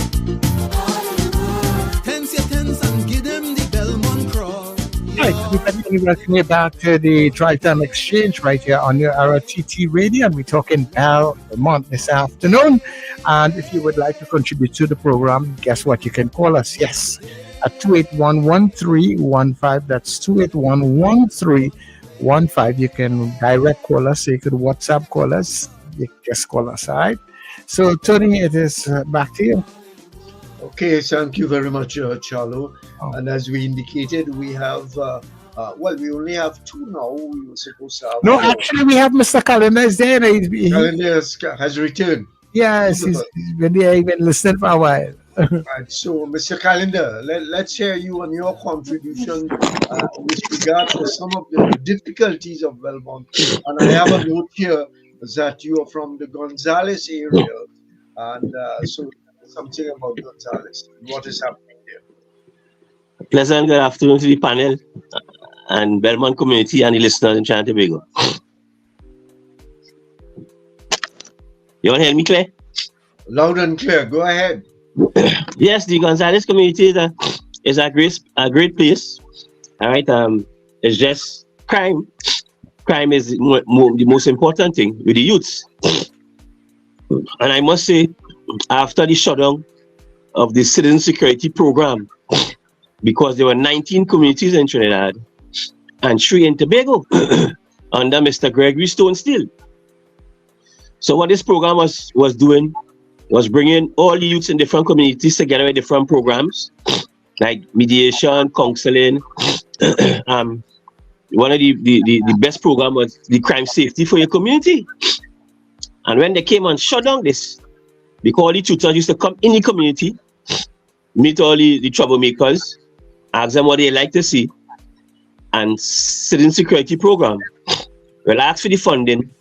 Tense your tense and give them the Belmont crawl. Right, everybody, welcome you back to the Drive Time Exchange right here on your Era TT Radio, and we're talking Belmont this afternoon. And if you would like to contribute to the program, guess what? You can call us, yes, at 281-1315. That's 281-1315. You can direct call us, so you could WhatsApp call us. You just call us, all right? So, Tony, it is back to you. Okay, thank you very much, Charlo. And as we indicated, we have, we only have 2 now. We were supposed to have. No, actually, we have Mr. Callender is there. Callender has returned. Yes, he's been there, he's been listening for a while. Right, so, Mr. Callender, let's hear you on your contribution with regard to some of the difficulties of Belmont. And I have a note here that you are from the Gonzales area. And so something about Gonzales. What is happening there? Pleasant good afternoon to the panel. and Belmont community and the listeners in Trinidad and Tobago. You want to hear me, Claire? Loud and clear. Go ahead. Yes, the Gonzales community is a great place. All right. It's just crime. Crime is the most important thing with the youths. And I must say, after the shutdown of the citizen security program, because there were 19 communities in Trinidad and 3 in Tobago under Mr. Gregory Stone still. So what this program was doing was bringing all the youths in different communities together with different programs like mediation, counseling. One of the best program was the crime safety for your community. And when they came on shut down this, because all the tutors used to come in the community, meet all the troublemakers, ask them what they like to see, and citizen security program. We'll ask for the funding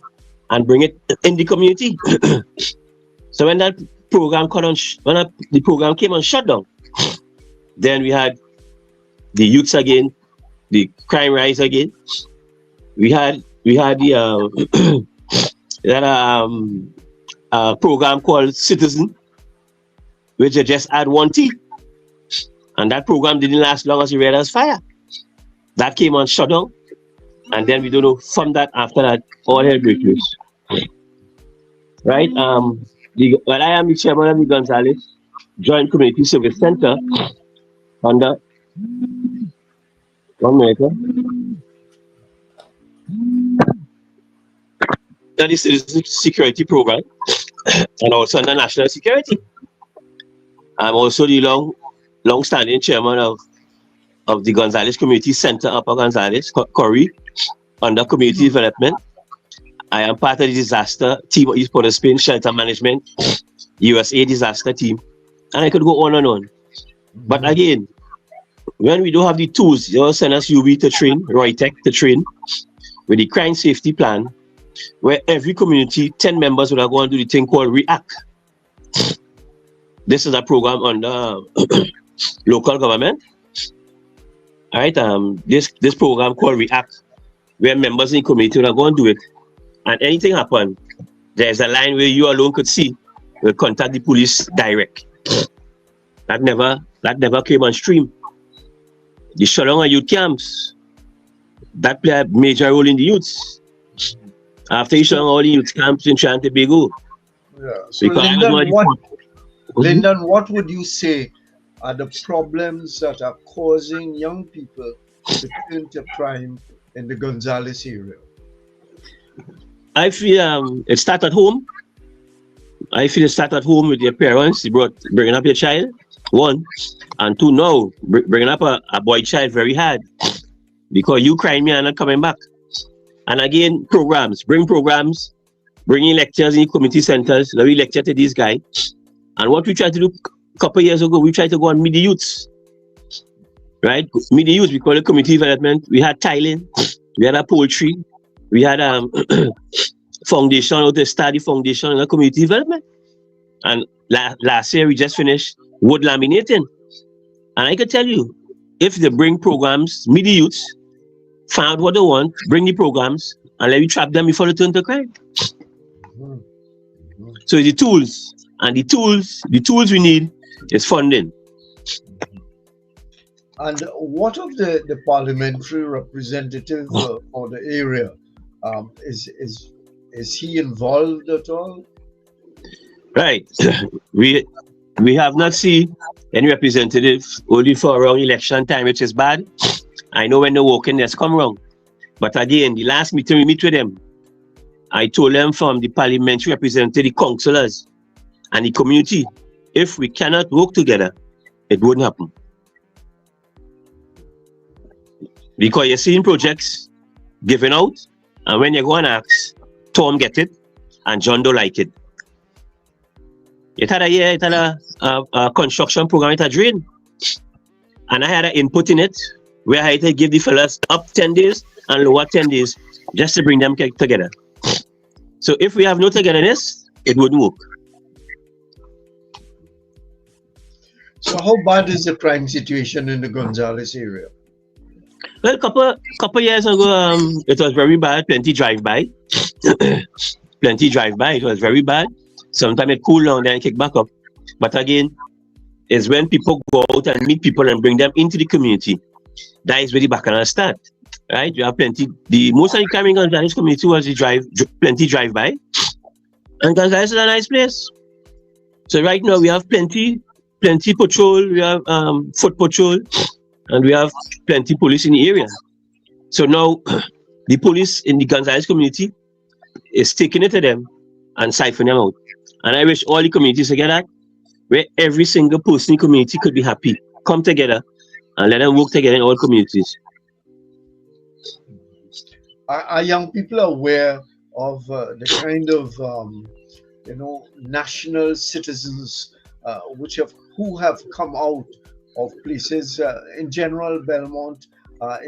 and bring it in the community. So when that program the program came on shutdown, then we had the youths again, the crime rise again. We had the program called Citizen, which they just add 1 T, and that program didn't last long as the Red as Fire. That came on shutdown, and then we don't know from that after that all hell break loose. Right? Well, I am the chairman of the Gonzales Joint Community Service Center under 1 minute. That is the security program and also under national security. I'm also the long-standing chairman of the Gonzales Community Center Upper Gonzales, Corey, under community development. I am part of the disaster team of East Port of Spain, shelter management, USA disaster team, and I could go on and on. But again, when we don't have the tools, they all send us UB to train, Roytech to train, with the crime safety plan, where every community, 10 members would have gone to the thing called REACT. This is a program under local government. All right, this program called REACT, where members in the community would have gone to do it. And anything happen, there's a line where you alone could see, will contact the police direct. That never came on stream. The shutdown of youth camps, that played a major role in the youths. After you shut down all the youth camps in Trinidad and Tobago. Yeah. So Lindon, what would you say are the problems that are causing young people to turn to crime in the Gonzales area? I feel it starts at home. I feel it starts at home with your parents. Bringing up your child, 1. And 2, now, bringing up a boy child very hard. Because you crying me and not coming back. And again, bring programs, bringing lectures in community centers. Now we lecture to these guys. And what we tried to do a couple of years ago, we tried to go and meet the youths. Right? Meet the youths, we call it community development. We had tiling, we had a poultry, we had foundation, how to study foundation in the community development. And last year we just finished wood laminating. And I can tell you, if they bring programs, meet the youths, find out what they want, bring the programs, and let me trap them before they turn to crime. So the tools we need is funding. And what of the parliamentary representative for the area? Is he involved at all? Right. We have not seen any representative only for around election time, which is bad. I know when they walk in, that's come wrong. But again, the last meeting we meet with them, I told them from the parliamentary representative, the councillors, and the community, if we cannot work together, it wouldn't happen. Because you're seeing projects given out, and when you go and ask, Tom get it, and John don't like it. It had a construction program, it had drain. And I had an input in it, where I had to give the fellas up 10 days and lower 10 days, just to bring them together. So if we have no togetherness, it wouldn't work. So how bad is the crime situation in the Gonzales area? Well, couple years ago, it was very bad. Plenty drive-by. Plenty drive-by. It was very bad. Sometimes it cool down, then kick back up. But again, it's when people go out and meet people and bring them into the community. That is where the bacchanal start, right? You have plenty. The most of the crime in Gonzales community was plenty drive-by, and Gonzales is a nice place. So right now we have plenty patrol. We have foot patrol, and we have plenty police in the area. So now the police in the Gonzales community is taking it to them and siphoning them out. And I wish all the communities together, where every single person in the community could be happy, come together and let them work together in all communities. Are young people aware of the kind of national citizens who have come out of places in general, Belmont,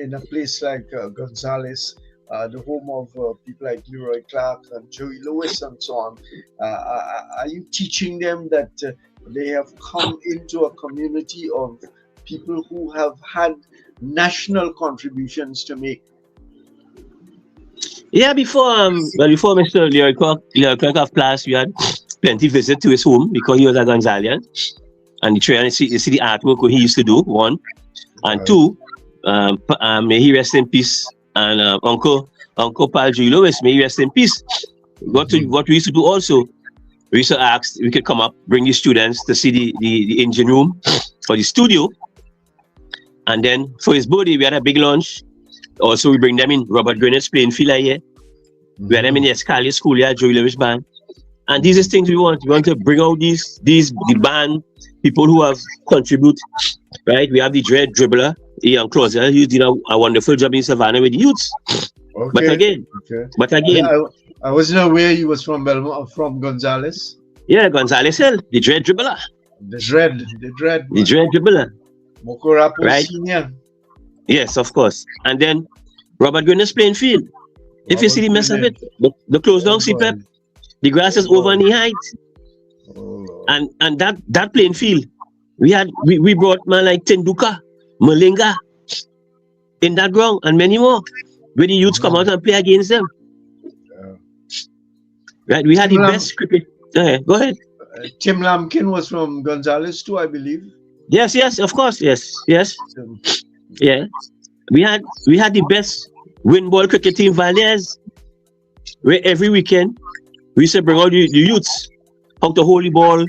in a place like Gonzales, the home of people like Leroy Clark and Joey Lewis and so on? Are you teaching them that they have come into a community of people who have had national contributions to make? Yeah, before Mr. Leroy Clark of class, we had plenty visit to his home because he was a Gonzalian. And you see the artwork what he used to do, one. And two, may he rest in peace. And Uncle Pal Joey Lewis, may he rest in peace. What we used to do also, we used to ask we could come up, bring the students to see the engine room or the studio. And then for his birthday, we had a big lunch. Also, we bring them in Robert Grenet's playing field here. We had them in the Escalier School here, Joey Lewis band. And these are things we want. We want to bring out the band, people who have contributed, right? We have the Dread Dribbler, Ian Closer. He did a wonderful job in Savannah with the youths. Okay. But again, I wasn't aware he was from Belmont, from Gonzales. Yeah, Gonzales Hill, the Dread Dribbler. The Dread Dribbler. Mokorapo right? Senior. Yes, of course. And then Robert Grenet's playing field. If you see the mess of it, the closed down CPEP, the grass is over knee height. And that playing field, we brought man like Tenduka, Malinga in that ground and many more. Where the youths come out and play against them. Right, we had the best cricket. Go ahead. Tim Lampkin was from Gonzales too, I believe. Yes, of course, yes. Yeah, we had the best win ball cricket team, Valdez, where every weekend we used to bring out the youths, how to hold the ball,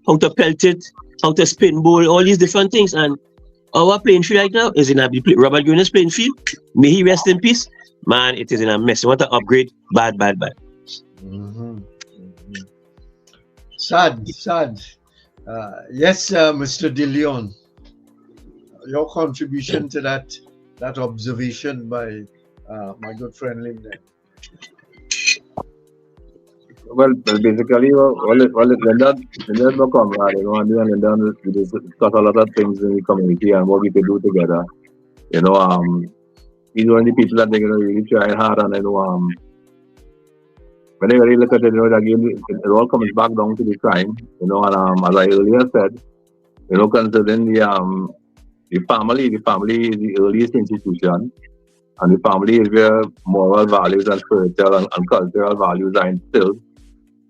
how to pelt it, how to spin ball, all these different things. And our playing field right now is in a Robert Grenet's playing field. May he rest in peace. Man, it is in a mess. We want to upgrade bad. Sad. Yes, Mr. De Leon, your contribution to that observation by my good friend Lindon. Well, basically, Lindon no comrade, and Lindon we discuss a lot of things in the community and what we can do together. He's one of the people that they're gonna really try hard, and when they really look at it, again, it all comes back down to the crime, and as I earlier said, considering the family is the earliest institution, and the family is where moral values and spiritual and cultural values are instilled,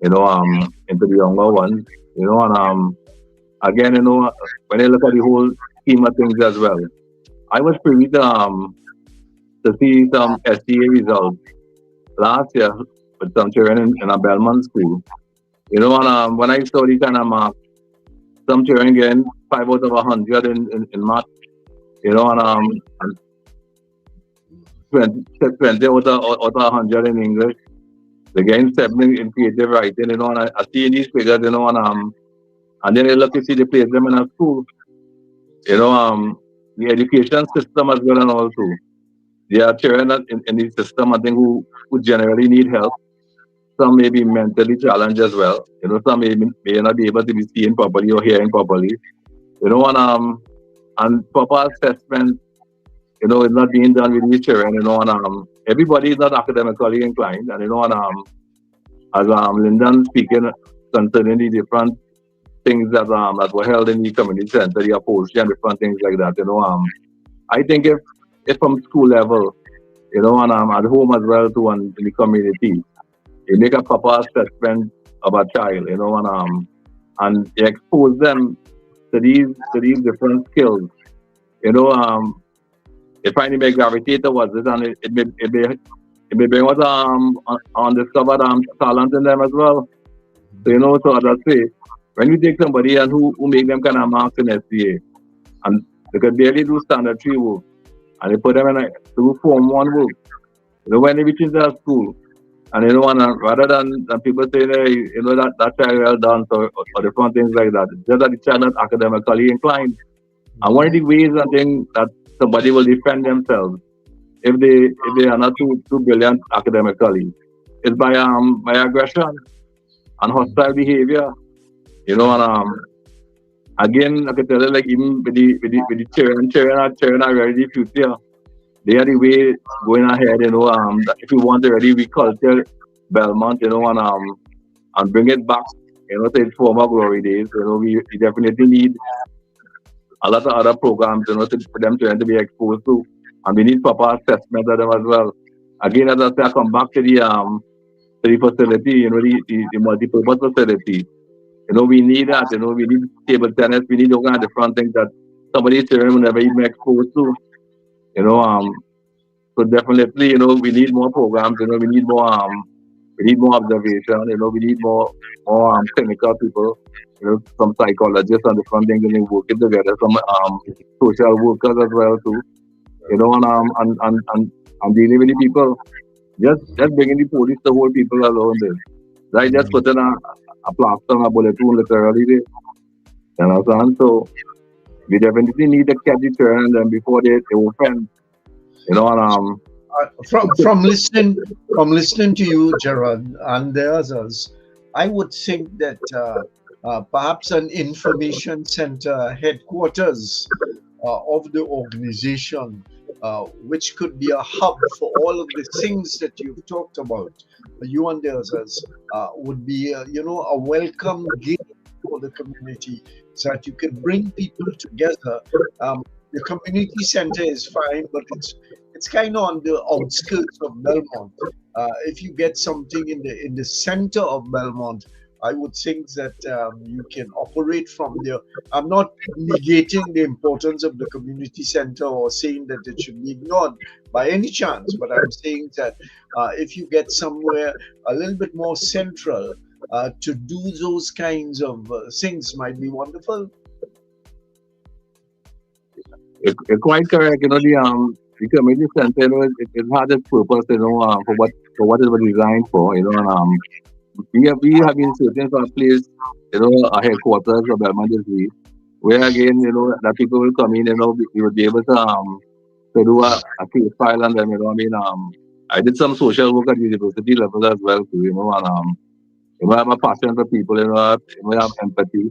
into the younger ones, again, when I look at the whole scheme of things as well, I was privy to see some STA results last year with some children in a Belmont school. When I saw the kind of marks, some children getting 5 out of 100 in math, and 20 out of 100 in English. They're getting 7 in creative writing, and I see these figures, and then I look to see they place them in a school. The education system as well and all too. There are children in the system, I think, who generally need help. Some may be mentally challenged as well. Some may not be able to be seeing properly or hearing properly. And proper assessment, is not being done with these children. Everybody is not academically inclined. And as Lindon speaking concerning the different things that were held in the community center, the upholstery and different things like that. I think if it from school level, you know, and at home as well too, and in the community. You make a proper assessment of a child, you know, and you expose them to these different skills. You know, you find they may gravitate towards it, and it may bring out undiscovered talent in them as well. So you know, so as I say, when you take somebody and who make them kind of marks in SCA, and they could barely do standard 3 work, and they put them in do Form 1 work. You know, when they reach into school, and you know, and rather than people saying, hey, you know, that child well done, or different things like that, it's just that the child not academically inclined. And one of the ways I think that somebody will defend themselves if they are not too brilliant academically is by aggression and hostile behavior. You know, and again, I can tell you, like, even with the children are already future. They are the way going ahead, you know, that if you want to really reculture Belmont, you know, and bring it back, you know, to its former glory days, you know, we definitely need a lot of other programs, you know, for them to be exposed to, and we need proper assessment of them as well. Again, as I say, I come back to the facility, you know, the multi-purpose facility. You know, we need that, you know, we need table tennis, we need all kind of different things that somebody's children will never even exposed to. You know, so definitely, you know, we need more programs. You know, we need more observation. You know, we need more clinical people. You know, some psychologists and different things, and they working together. Some social workers as well too. You know, and dealing with the people. Just bringing the police to hold people alone. Right, just putting a plaster on a bullet wound literally. You understand? So we definitely need to catch the children and before they offend. You know, and from listening to you, Gerard, and the others, I would think that perhaps an information center headquarters of the organization, which could be a hub for all of the things that you've talked about, you and the others, would be, you know, a welcome gift for the community, so that you can bring people together. The community center is fine, but it's kind of on the outskirts of Belmont. If you get something in the center of Belmont, I would think that you can operate from there. I'm not negating the importance of the community center or saying that it should be ignored by any chance, but I'm saying that if you get somewhere a little bit more central to do those kinds of things might be wonderful. It's quite correct. You know, the community center, you know, it had its purpose, you know, for what it was designed for. You know, and we have been searching for a place, you know, a headquarters of Belmont this where again, you know, that people will come in, you know, we would be able to do a case file on them. You know, I mean, I did some social work at university level as well too. You know, and you know, I have a passion for people. You know, I have empathy.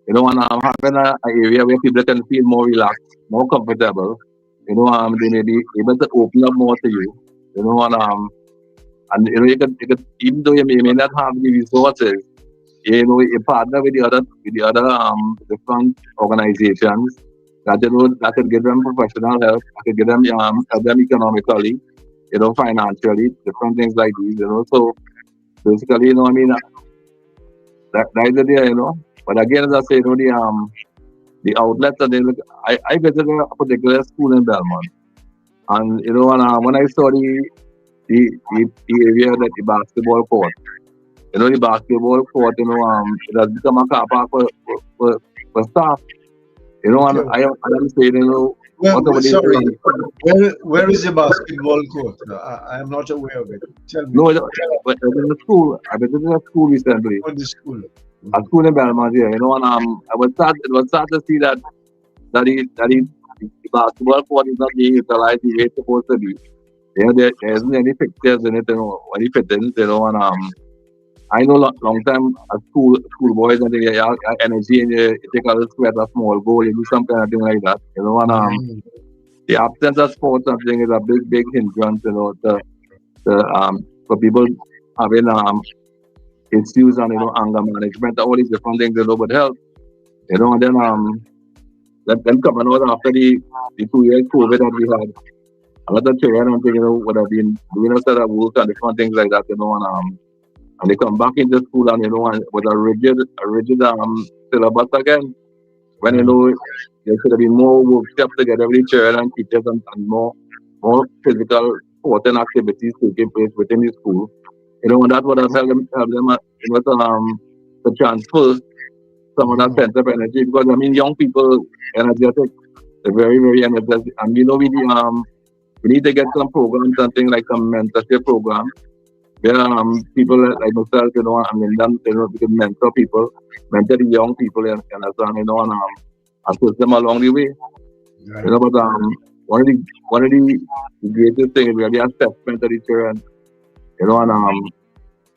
You know, and having an area where people can feel more relaxed, more comfortable. You know, they may be able to open up more to you. You know, and you know, you could even though you may not have the resources, you know, you partner with the other different organizations that you know that could give them professional help, that could give them help them economically, you know, financially, different things like these. You know, so basically, you know, I mean, that's the idea, you know. But again, as I say, you know, the outlets that they look. I visited a particular school in Belmont, and you know, and when I saw the area that the basketball court, you know, the basketball court, you know, it has become a car park for staff. You know, and I am saying, you know, sorry, where is the basketball court? I am not aware of it. Tell me. No, but in the school, I visited a school recently. Oh, the school. A school in Belmont, yeah, you know, and it was sad to see that the basketball court is not being utilized the way it's supposed to be. You know, there isn't any fixtures in it, you know, any fittings, you know, and I know long time as school boys and they have energy and you take a little sweat, a small goal, you do some kind of thing like that, you know, and the absence of sports and thing is a big hindrance, you know, for people having issues and, you know, anger management, all these different things, you know, but health, you know, and then coming out after the 2 years COVID that we had, a lot of children, I'm thinking, would have been doing a set of work and different things like that, and they come back into school and, and with a rigid syllabus again, when, there should have been more workshops to get every child and teachers and more physical sport and activities taking place within the school. And that would have helped them to transfer some of that sense of energy, because young people energetic, they're very, very energetic, and we need to get some programs, something like some mentorship program, where people like myself, and Lindon, we can mentor the young people, and assist them along the way. Right. But one of the greatest things is really assessment of the children, and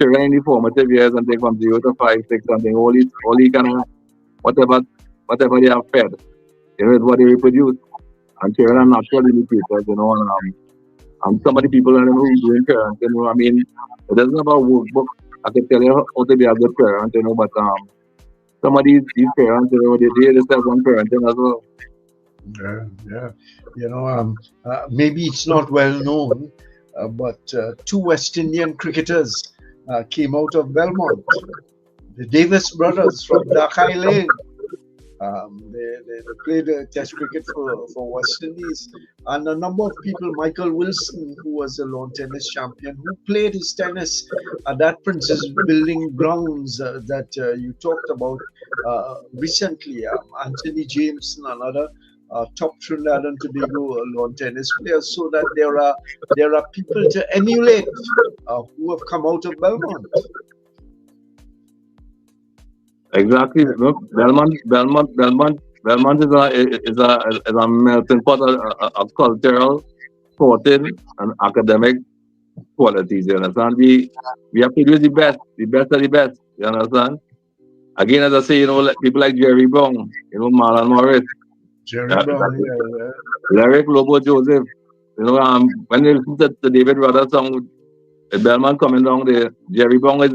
children in the formative years, and they from 0 to 5, 6, and they only kind of whatever they have fed, is what they reproduce. And children are natural imitators, and some of the people who are doing parents, it isn't about workbook. I can tell you how to be a good parent, but some of these parents, they just have one parenting as well. Yeah. Maybe it's not well known, but 2 West Indian cricketers came out of Belmont. The Davis brothers from Dark Island. They played Test cricket for West Indies, and a number of people, Michael Wilson, who was a lawn tennis champion, who played his tennis at that Princess Building grounds that you talked about recently. Anthony Jameson, another top Trinidad and Tobago lawn tennis players, so that there are people to emulate who have come out of Belmont. Exactly. Belmont is a melting pot of cultural, sporting, and academic qualities. You understand? We have to do the best of the best. You understand? Again, as I say, people like Jerry Brown, Marlon Morris, Larry Lobo Joseph. When they listen to the David Rudder song, with Belmont coming down there, Jerry Brown is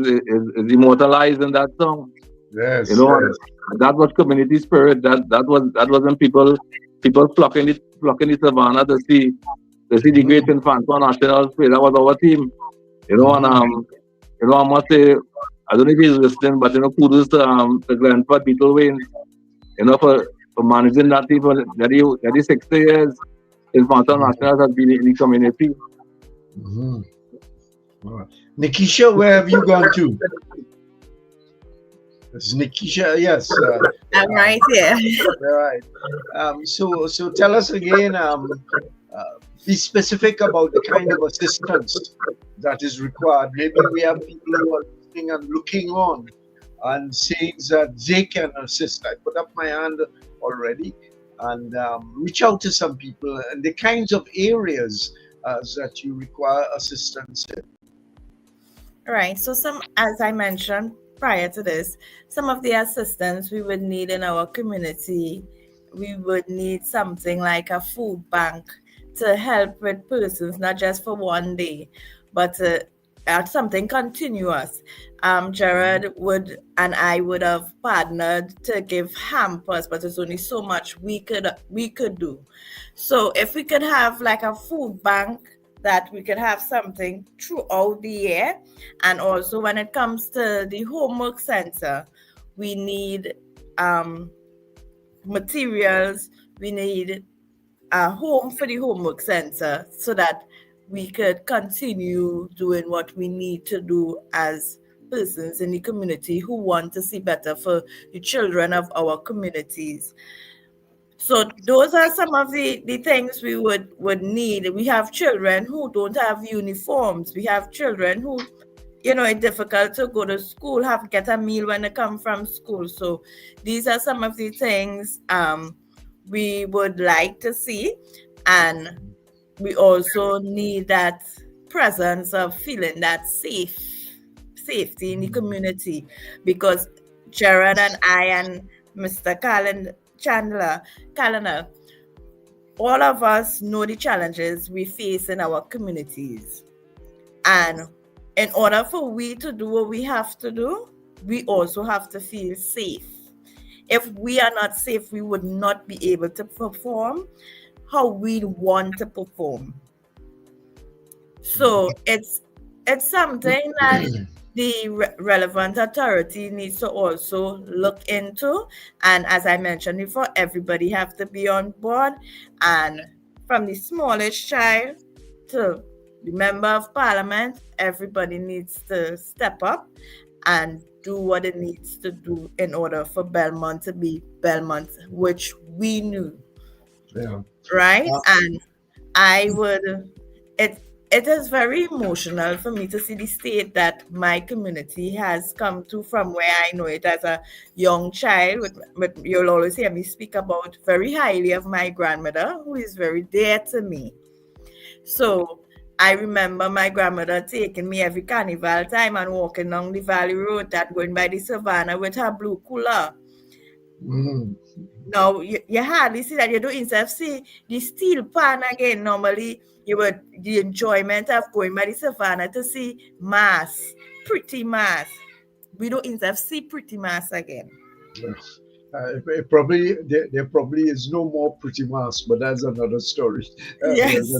immortalized in that song. Yes, that was community spirit. That wasn't people flocking the savannah to see the great Infanto national play. That was our team. And I must say, I don't know if he's listening, but kudos to Glenford Beetle Wayne, for managing that team for nearly 60 years. Infanto national has been in the community. Nakesha, where have you gone to? It's Nakesha, yes. I'm right here. Right. So tell us again, be specific about the kind of assistance that is required. Maybe we have people who are listening and looking on and saying that they can assist. I put up my hand already and reach out to some people and the kinds of areas that you require assistance in. Right. So as I mentioned prior to this, some of the assistance we would need in our community, we would need something like a food bank to help with persons, not just for one day, but at something continuous. Gerard and I would have partnered to give hampers, but there's only so much we could do. So if we could have like a food bank, that we could have something throughout the year. And also when it comes to the homework center, we need materials, we need a home for the homework center so that we could continue doing what we need to do as persons in the community who want to see better for the children of our communities. So those are some of the things we would need. We have children who don't have uniforms. We have children who, it's difficult to go to school, get a meal when they come from school. So these are some of the things we would like to see. And we also need that presence of feeling that safety in the community, because Gerard and I and Mr. Callender, all of us know the challenges we face in our communities. And in order for we to do what we have to do, we also have to feel safe. If we are not safe, we would not be able to perform how we want to perform. So it's something that the relevant authority needs to also look into. And as I mentioned before, everybody have to be on board. And from the smallest child to the member of parliament, everybody needs to step up and do what it needs to do in order for Belmont to be Belmont, which we knew. Yeah. Right? And I would it is very emotional for me to see the state that my community has come to from where I know it as a young child. But you'll always hear me speak about very highly of my grandmother, who is very dear to me. So I remember my grandmother taking me every carnival time and walking down the valley road, that going by the savannah with her blue cooler. Now you hardly see that. You don't instead of see the steel pan again. Normally you would the enjoyment of going by the savannah to see mass, pretty mass. We don't instead of see pretty mass again. Probably there probably is no more pretty mass, but that's another story. Yes.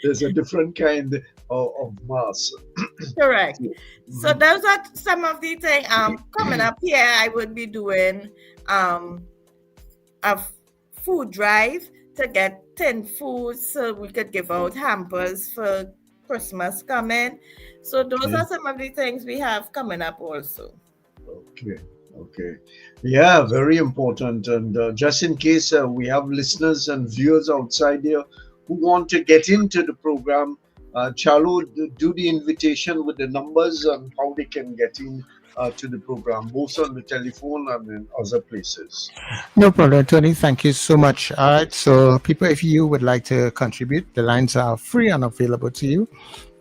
There's a different kind of mass. Correct. So those are some of the things. Coming up here, I would be doing a food drive to get 10 foods so we could give out hampers for Christmas coming. So those are some of the things we have coming up also. Okay. Yeah, very important. And just in case we have listeners and viewers outside here who want to get into the program, Chalo, do the invitation with the numbers and how they can get in to the program, both on the telephone and in other places. No problem, Tony. Thank you so much. All right. So, people, if you would like to contribute, the lines are free and available to you.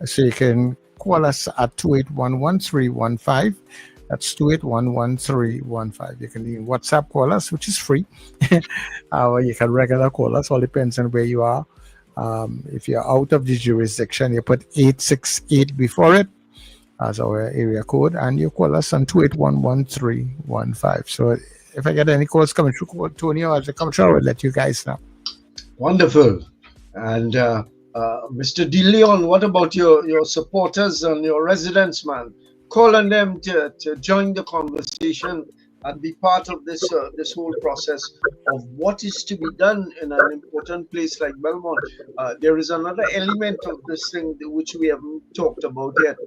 So, you can call us at 2811315. That's 2811315. You can WhatsApp call us, which is free. Or you can regular call us. All depends on where you are. If you're out of the jurisdiction, you put 868 before it as our area code, and you call us on 2811315. So if I get any calls coming through, call Tony, or as they come through, I will let you guys know. Wonderful. And Mr. De Leon, what about your supporters and your residents, man? Call on them to join the conversation and be part of this whole process of what is to be done in an important place like Belmont. There is another element of this thing which we haven't talked about yet.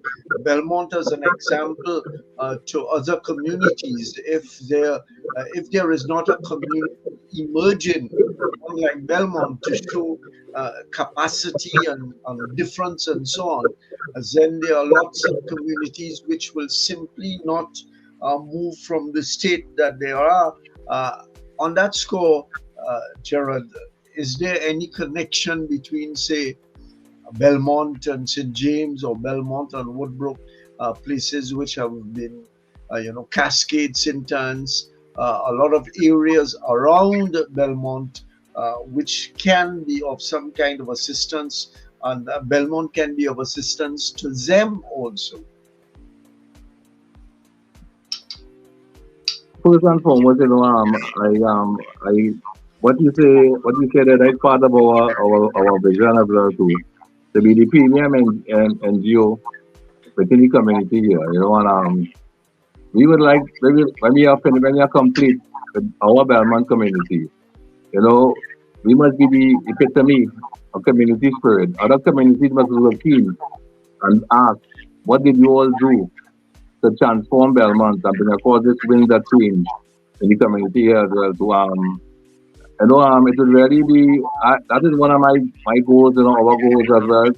Belmont as an example to other communities. If there is not a community emerging like Belmont to show capacity and difference and so on, then there are lots of communities which will simply not move from the state that they are. On that score, Gerard, is there any connection between, say, Belmont and St. James or Belmont and Woodbrook, places which have been, Cascade, St. Anne's, a lot of areas around Belmont, which can be of some kind of assistance, and Belmont can be of assistance to them also? First and foremost, what you say that is part of our vision as well too, to be the premium and NGO within the community here. And we would like when we are complete with our Belmont community, we must be the epitome of community spirit. Other communities must look in and ask, what did you all do to transform Belmont and bring across this wind that change in the community here as well? It would really be, that is one of my goals, our goals as well,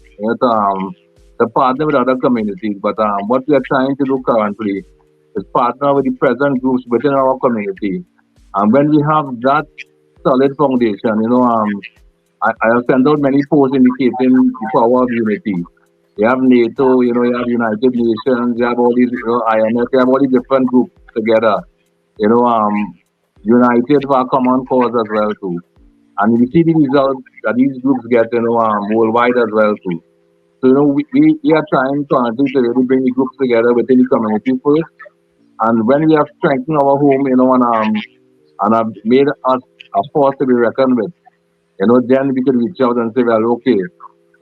to partner with other communities. But what we are trying to do currently is partner with the present groups within our community. And when we have that solid foundation, I have sent out many posts indicating the power of unity. You have NATO, you have United Nations, you have all these, IMF, you have all these different groups together, united for a common cause as well too. And we see the results that these groups get, worldwide as well too. So, we are trying currently to really bring the groups together within the community first. And when we have strengthened our home, and have made us a force to be reckoned with, then we could reach out and say, well, okay,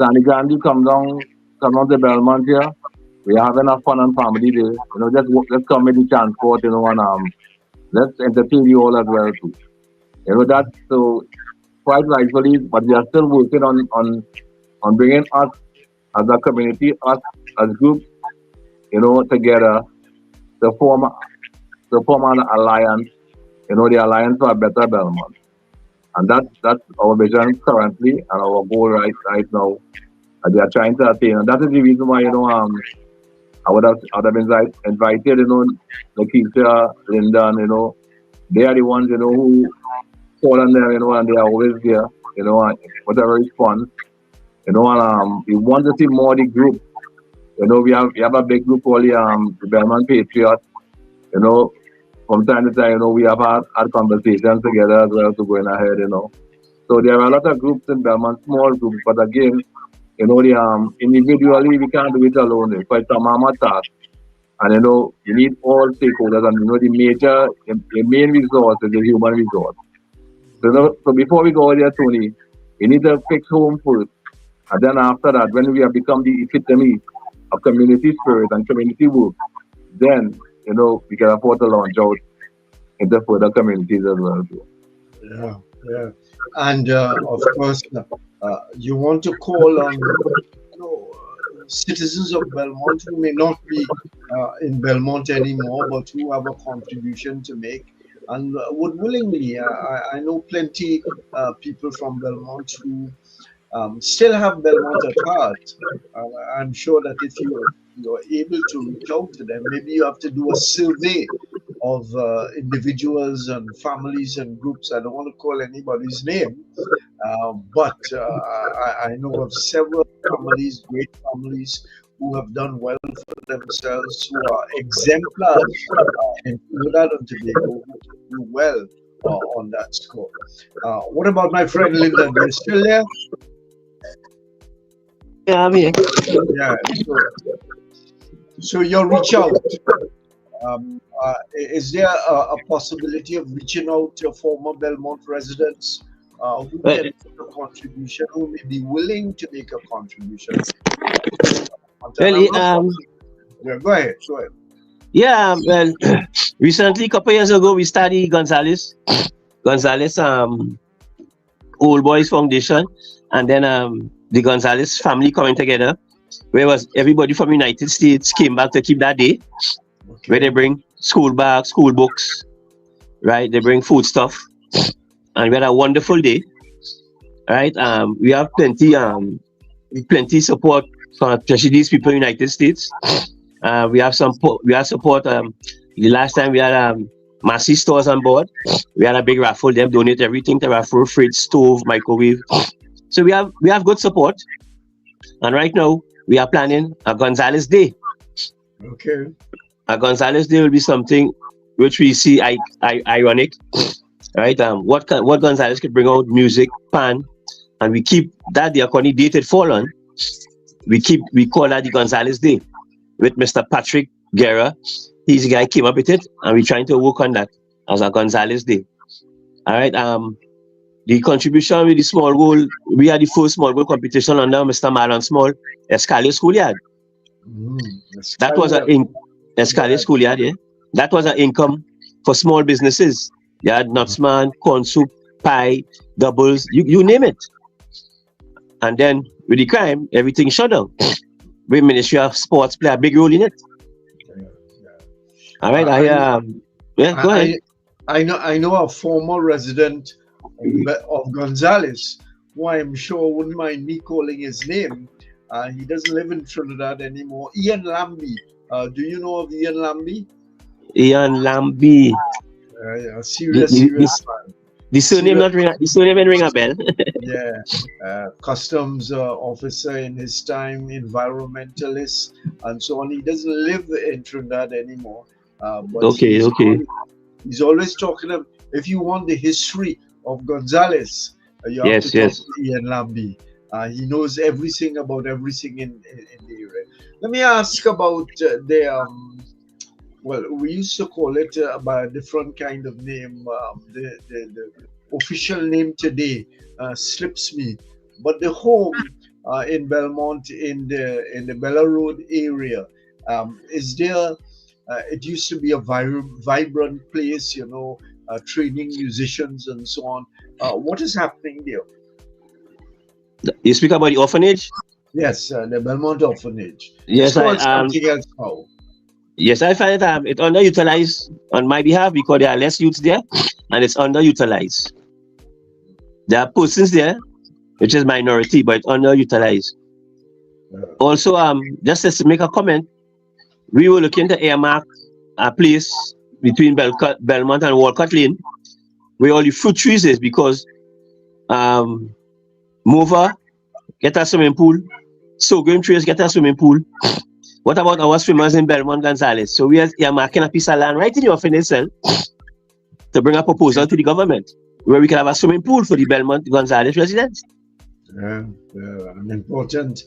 Sandy Gandhi come down come on to Belmont here. We are having a fun and family day. Let's come with the transport, and let's entertain you all as well too. That's so quite rightfully, but we are still working on bringing us as a community, us as group, together to form an alliance, the Alliance for a Better Belmont. And that's our vision currently and our goal right now. And we are trying to attain. And that is the reason why, I would have invited, Nakesha, Lindon, they are the ones, who call on them, and they are always there, and whatever response, and we want to see more of the group. We have a big group called the Belmont Patriots, from time to time, we have had conversations together as well to going ahead, So there are a lot of groups in Belmont, small groups, but again, individually we can't do it alone. It's quite a mama task. And you need all stakeholders, and the main resource is the human resource. So before we go there, Tony, we need to fix home first. And then after that, when we have become the epitome of community spirit and community work, then we can afford to launch out into further communities as well. Yeah. And of course, you want to call on citizens of Belmont who may not be in Belmont anymore, but who have a contribution to make and would willingly. I know plenty people from Belmont who still have Belmont at heart. I'm sure that if you're able to reach out to them, maybe you have to do a survey of individuals and families and groups. I don't want to call anybody's name, but I know of several families, great families, who have done well for themselves, who are exemplars in Trinidad and Tobago, who do well on that score. What about my friend Lindon? Are you still there? Yeah, I'm here. Yeah. So you'll reach out. Is there a possibility of reaching out to former Belmont residents who can make a contribution, who may be willing to make a contribution? Well, yeah, go ahead. Yeah, well, recently, a couple years ago, we started Gonzales Old Boys Foundation, and then the Gonzales family coming together, where was everybody from United States came back to keep that day, where they bring school bags, school books, right? They bring food stuff, and we had a wonderful day, right? We have plenty support for especially these people in the United States. We have support. The last time we had Massey stores on board. We had a big raffle. Them donate everything to raffle: fridge, stove, microwave. So we have good support. And right now we are planning a Gonzales Day. Okay. A Gonzales Day will be something which we see ironic, right? What Gonzales could bring out: music, pan, and we keep that the according dated fall on. We call that the Gonzales Day with Mr. Patrick Gerard. He's the guy who came up with it, and we're trying to work on that as a Gonzales Day. All right. The contribution with the small goal, we had the first small goal competition under Mr. Marlon Small, Escalier Schoolyard. That was Escalier Schoolyard, yeah. That was an income for small businesses. You had Nutsman, corn soup, pie, doubles, you name it. And then with the crime, everything shut down. The Ministry of Sports play a big role in it. All right, go ahead. I know a former resident of Gonzales, who I'm sure wouldn't mind me calling his name. He doesn't live in Trinidad anymore. Ian Lambie. Do you know of Ian Lambie? Ian Lambie. A serious man. The surname didn't ring a bell. Yeah, customs officer in his time, environmentalist, and so on. He doesn't live in Trinidad anymore. But he's always talking about, if you want the history of Gonzales, you have to talk to Ian Lambie. He knows everything about everything in the area. Let me ask about well, we used to call it by a different kind of name. The official name today slips me. But the home in Belmont in the Bella Road area. Is there? It used to be a vibrant place, training musicians and so on. What is happening there? You speak about the orphanage? Yes, the Belmont orphanage. Yes, it's called something else now. Yes, I find it underutilized on my behalf because there are less youths there, and it's underutilized. There are persons there, which is minority, but it's underutilized. Also, just to make a comment, we were looking to earmark a place between Belmont and Walcott Lane, where all the fruit trees is, because Mova get a swimming pool, sorghum trees get a swimming pool. What about our swimmers in Belmont, Gonzales? So we are earmarking a piece of land right in the orphanage cell to bring a proposal to the government where we can have a swimming pool for the Belmont Gonzales residents. An important,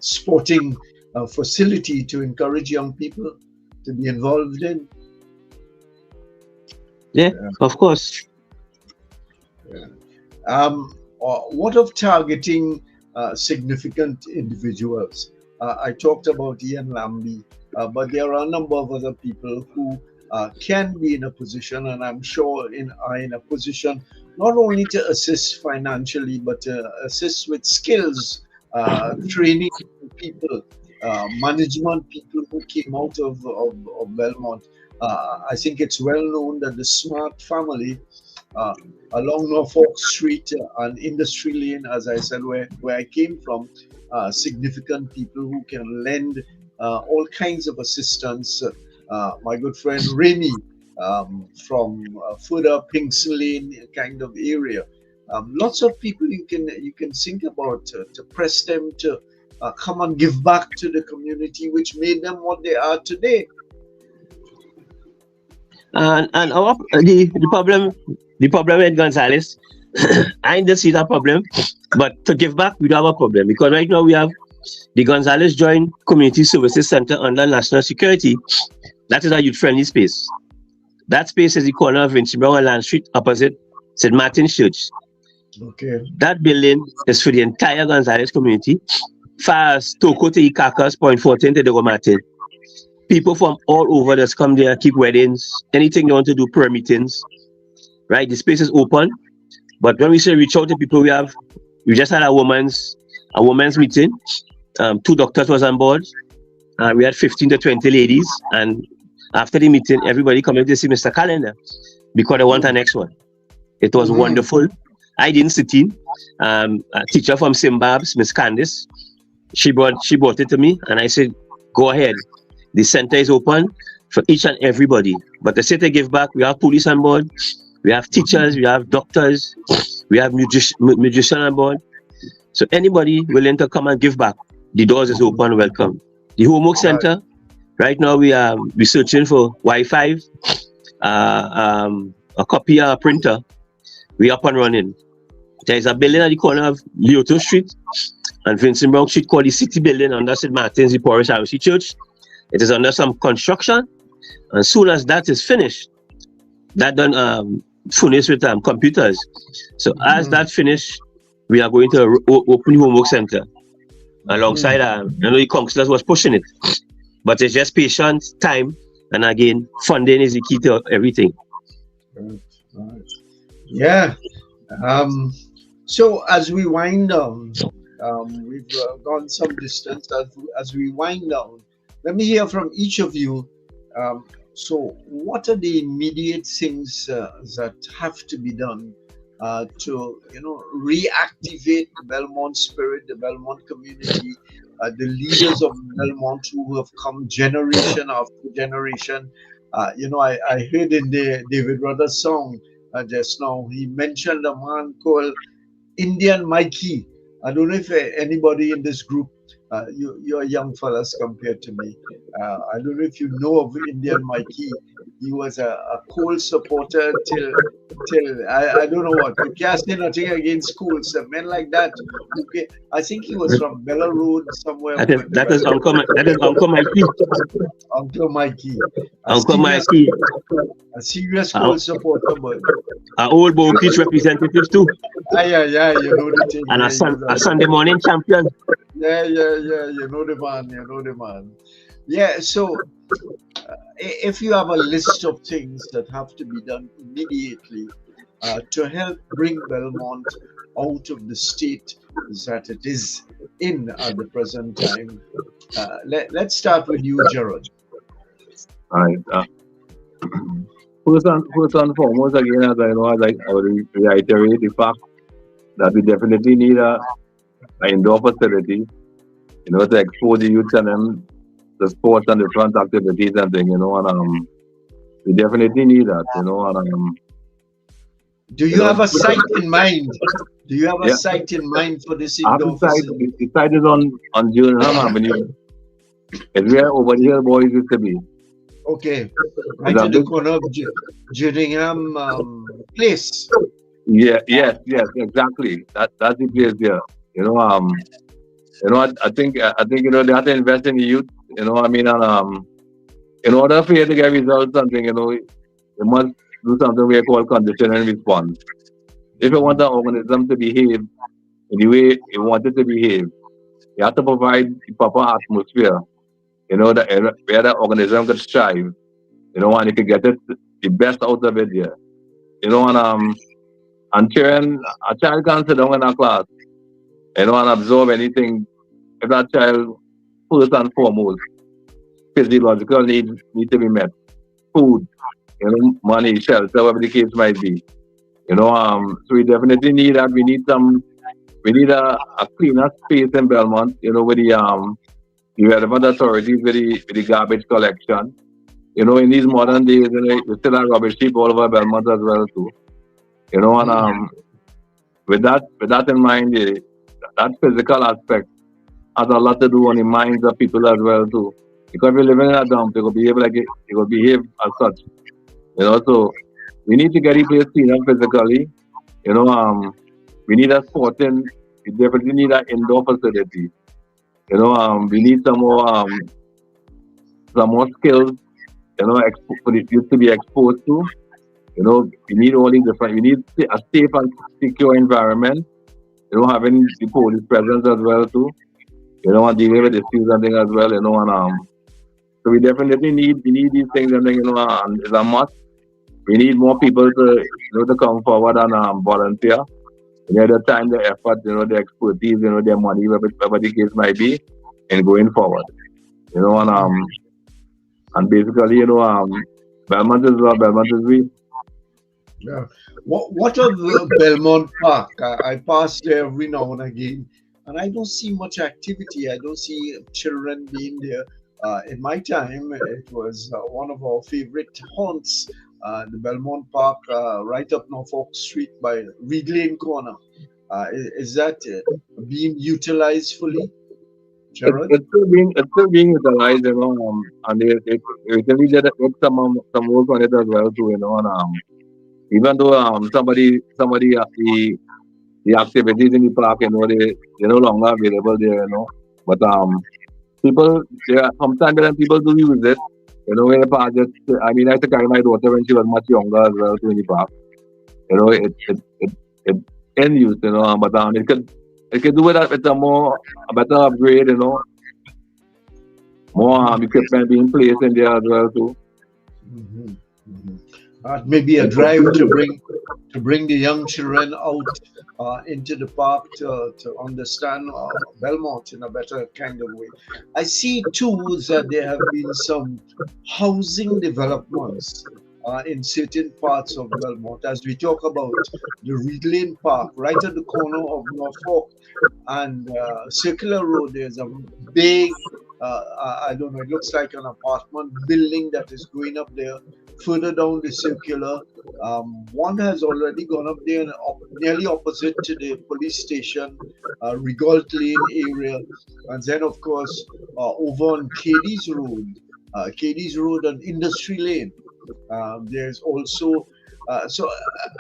sporting facility to encourage young people to be involved in. Yeah, of course. What of targeting significant individuals? I talked about Ian Lambie, but there are a number of other people who can be in a position, and I'm sure are in a position not only to assist financially, but to assist with skills, training people, management people who came out of Belmont. I think it's well known that the Smart family along Norfolk Street and Industry Lane, as I said, where I came from, significant people who can lend all kinds of assistance. My good friend Remy from further Pinkston Lane kind of area. Lots of people you can think about to press them to come and give back to the community, which made them what they are today. And the problem with Gonzales, I don't see that problem, but to give back, we don't have a problem, because right now we have the Gonzales Joint Community Services Center under National Security. That is a youth-friendly space. That space is the corner of Vincent Brown and Land Street, opposite St. Martin's Church. Okay. That building is for the entire Gonzales community, far as Toko to Ikakas, Point 14 to Dogo Martin. People from all over just come there, keep weddings, anything you want to do, prayer meetings. Right, the space is open, but when we say reach out to people, we just had a women's meeting. 2 doctors was on board. We had 15 to 20 ladies, and after the meeting, everybody coming to see Mr. Callender because they want our next one. It was wonderful. I didn't sit in. A teacher from Zimbabwe, Miss Candice, she brought it to me, and I said, "Go ahead. The center is open for each and everybody." But to say to give back, we have police on board. We have teachers, we have doctors, we have musicians on board. So anybody willing to come and give back, the doors is open, welcome. The homework center, right now we are researching for Wi-Fi, a copier, a printer. We up and running. There is a building at the corner of Lyoto Street and Vincent Brown Street called the City Building under St. Martin's, the Parish RC Church. It is under some construction. And soon as that is finished, that done furnished with computers. So as that finished, we are going to open the homework center alongside. I know the councillors was pushing it, but it's just patience, time, and again, funding is the key to everything. Right. Yeah. So as we wind down, we've gone some distance. As we wind down, let me hear from each of you. So what are the immediate things that have to be done to reactivate the Belmont spirit, the Belmont community, the leaders of Belmont who have come generation after generation? I heard in the David Rudder's song just now, he mentioned a man called Indian Mikey. I don't know if anybody in this group, you're young fellas compared to me. I don't know if you know of Indian Mikey. He was a coal supporter till I don't know what. You can't say nothing against coals. Men like that. Okay, I think he was from Bella Road somewhere. That is Uncle Mikey. Uncle Mikey. Uncle Mikey. A serious coal supporter, but our old Bow Beach representative too. Yeah, you know the thing. And Yeah, a Sunday morning champion. yeah, you know the man. Yeah, so if you have a list of things that have to be done immediately to help bring Belmont out of the state that it is in at the present time, let's start with you, Gerard. All right. First and foremost, again, as I will reiterate the fact that we definitely need an indoor facility, to expose the youth and them the sports and different activities and things, and we definitely need that, and do you have a site in mind? Do you have a site in mind for this indoor facility? The site is on Gillingham Avenue. It's where over here boys used to be. Okay, right at the corner of Gillingham Place. Yes, exactly. That's the place there. I think they have to invest in the youth. And in order for you to get results, something you must do something we call condition and response. If you want an organism to behave in the way you want it to behave, you have to provide the proper atmosphere. That where the organism could strive. And you can get it the best out of it here. And children, a child can't sit down in a class, and absorb anything. If that child, first and foremost, physiological needs need to be met. Food, money, shelter, whatever the case might be. So we definitely need that. We need a cleaner space in Belmont, with the relevant authorities with the garbage collection. In these modern days, we still have rubbish heap all over Belmont as well too. And with that in mind, that physical aspect has a lot to do on the minds of people as well too. Because if you live in a dump, you will behave as such. So we need to get the place clean up physically. We need a sporting. We definitely need an indoor facility. We need some more skills. For the youth to be exposed to. We need all these different. We need a safe and secure environment. Having the police presence as well too. And dealing with issues and things as well. So we definitely need these things and and it's a must. We need more people to come forward and volunteer. The time, the effort, the expertise, their money, whatever the case might be, and going forward. And basically, Belmont is we. Yeah. What of Belmont Park? I pass there every now and again, and I don't see much activity. I don't see children being there. In my time, it was one of our favorite haunts, the Belmont Park, right up Norfolk Street by Reed Lane Corner. Is that being utilized fully? Gerard? It's still being utilized, and they recently did some work on it as well too, and even though somebody the activities in the park, they're no longer available there, but people, sometimes when people do use it, in the park. I used to carry my daughter when she was much younger as well to in the park. It in use, but it could do with a better upgrade, more equipment being placed in there as well too. Mm-hmm. Maybe a drive to bring the young children out into the park to understand Belmont in a better kind of way. I see too that there have been some housing developments in certain parts of Belmont. As we talk about the Reed Lane Park, right at the corner of Norfolk and Circular Road, there's a big, I don't know, it looks like an apartment building that is going up there. Further down the Circular, one has already gone up there nearly opposite to the police station, Reynold Lane area. And then, of course, over on Cadiz Road and Industry Lane. There's also, so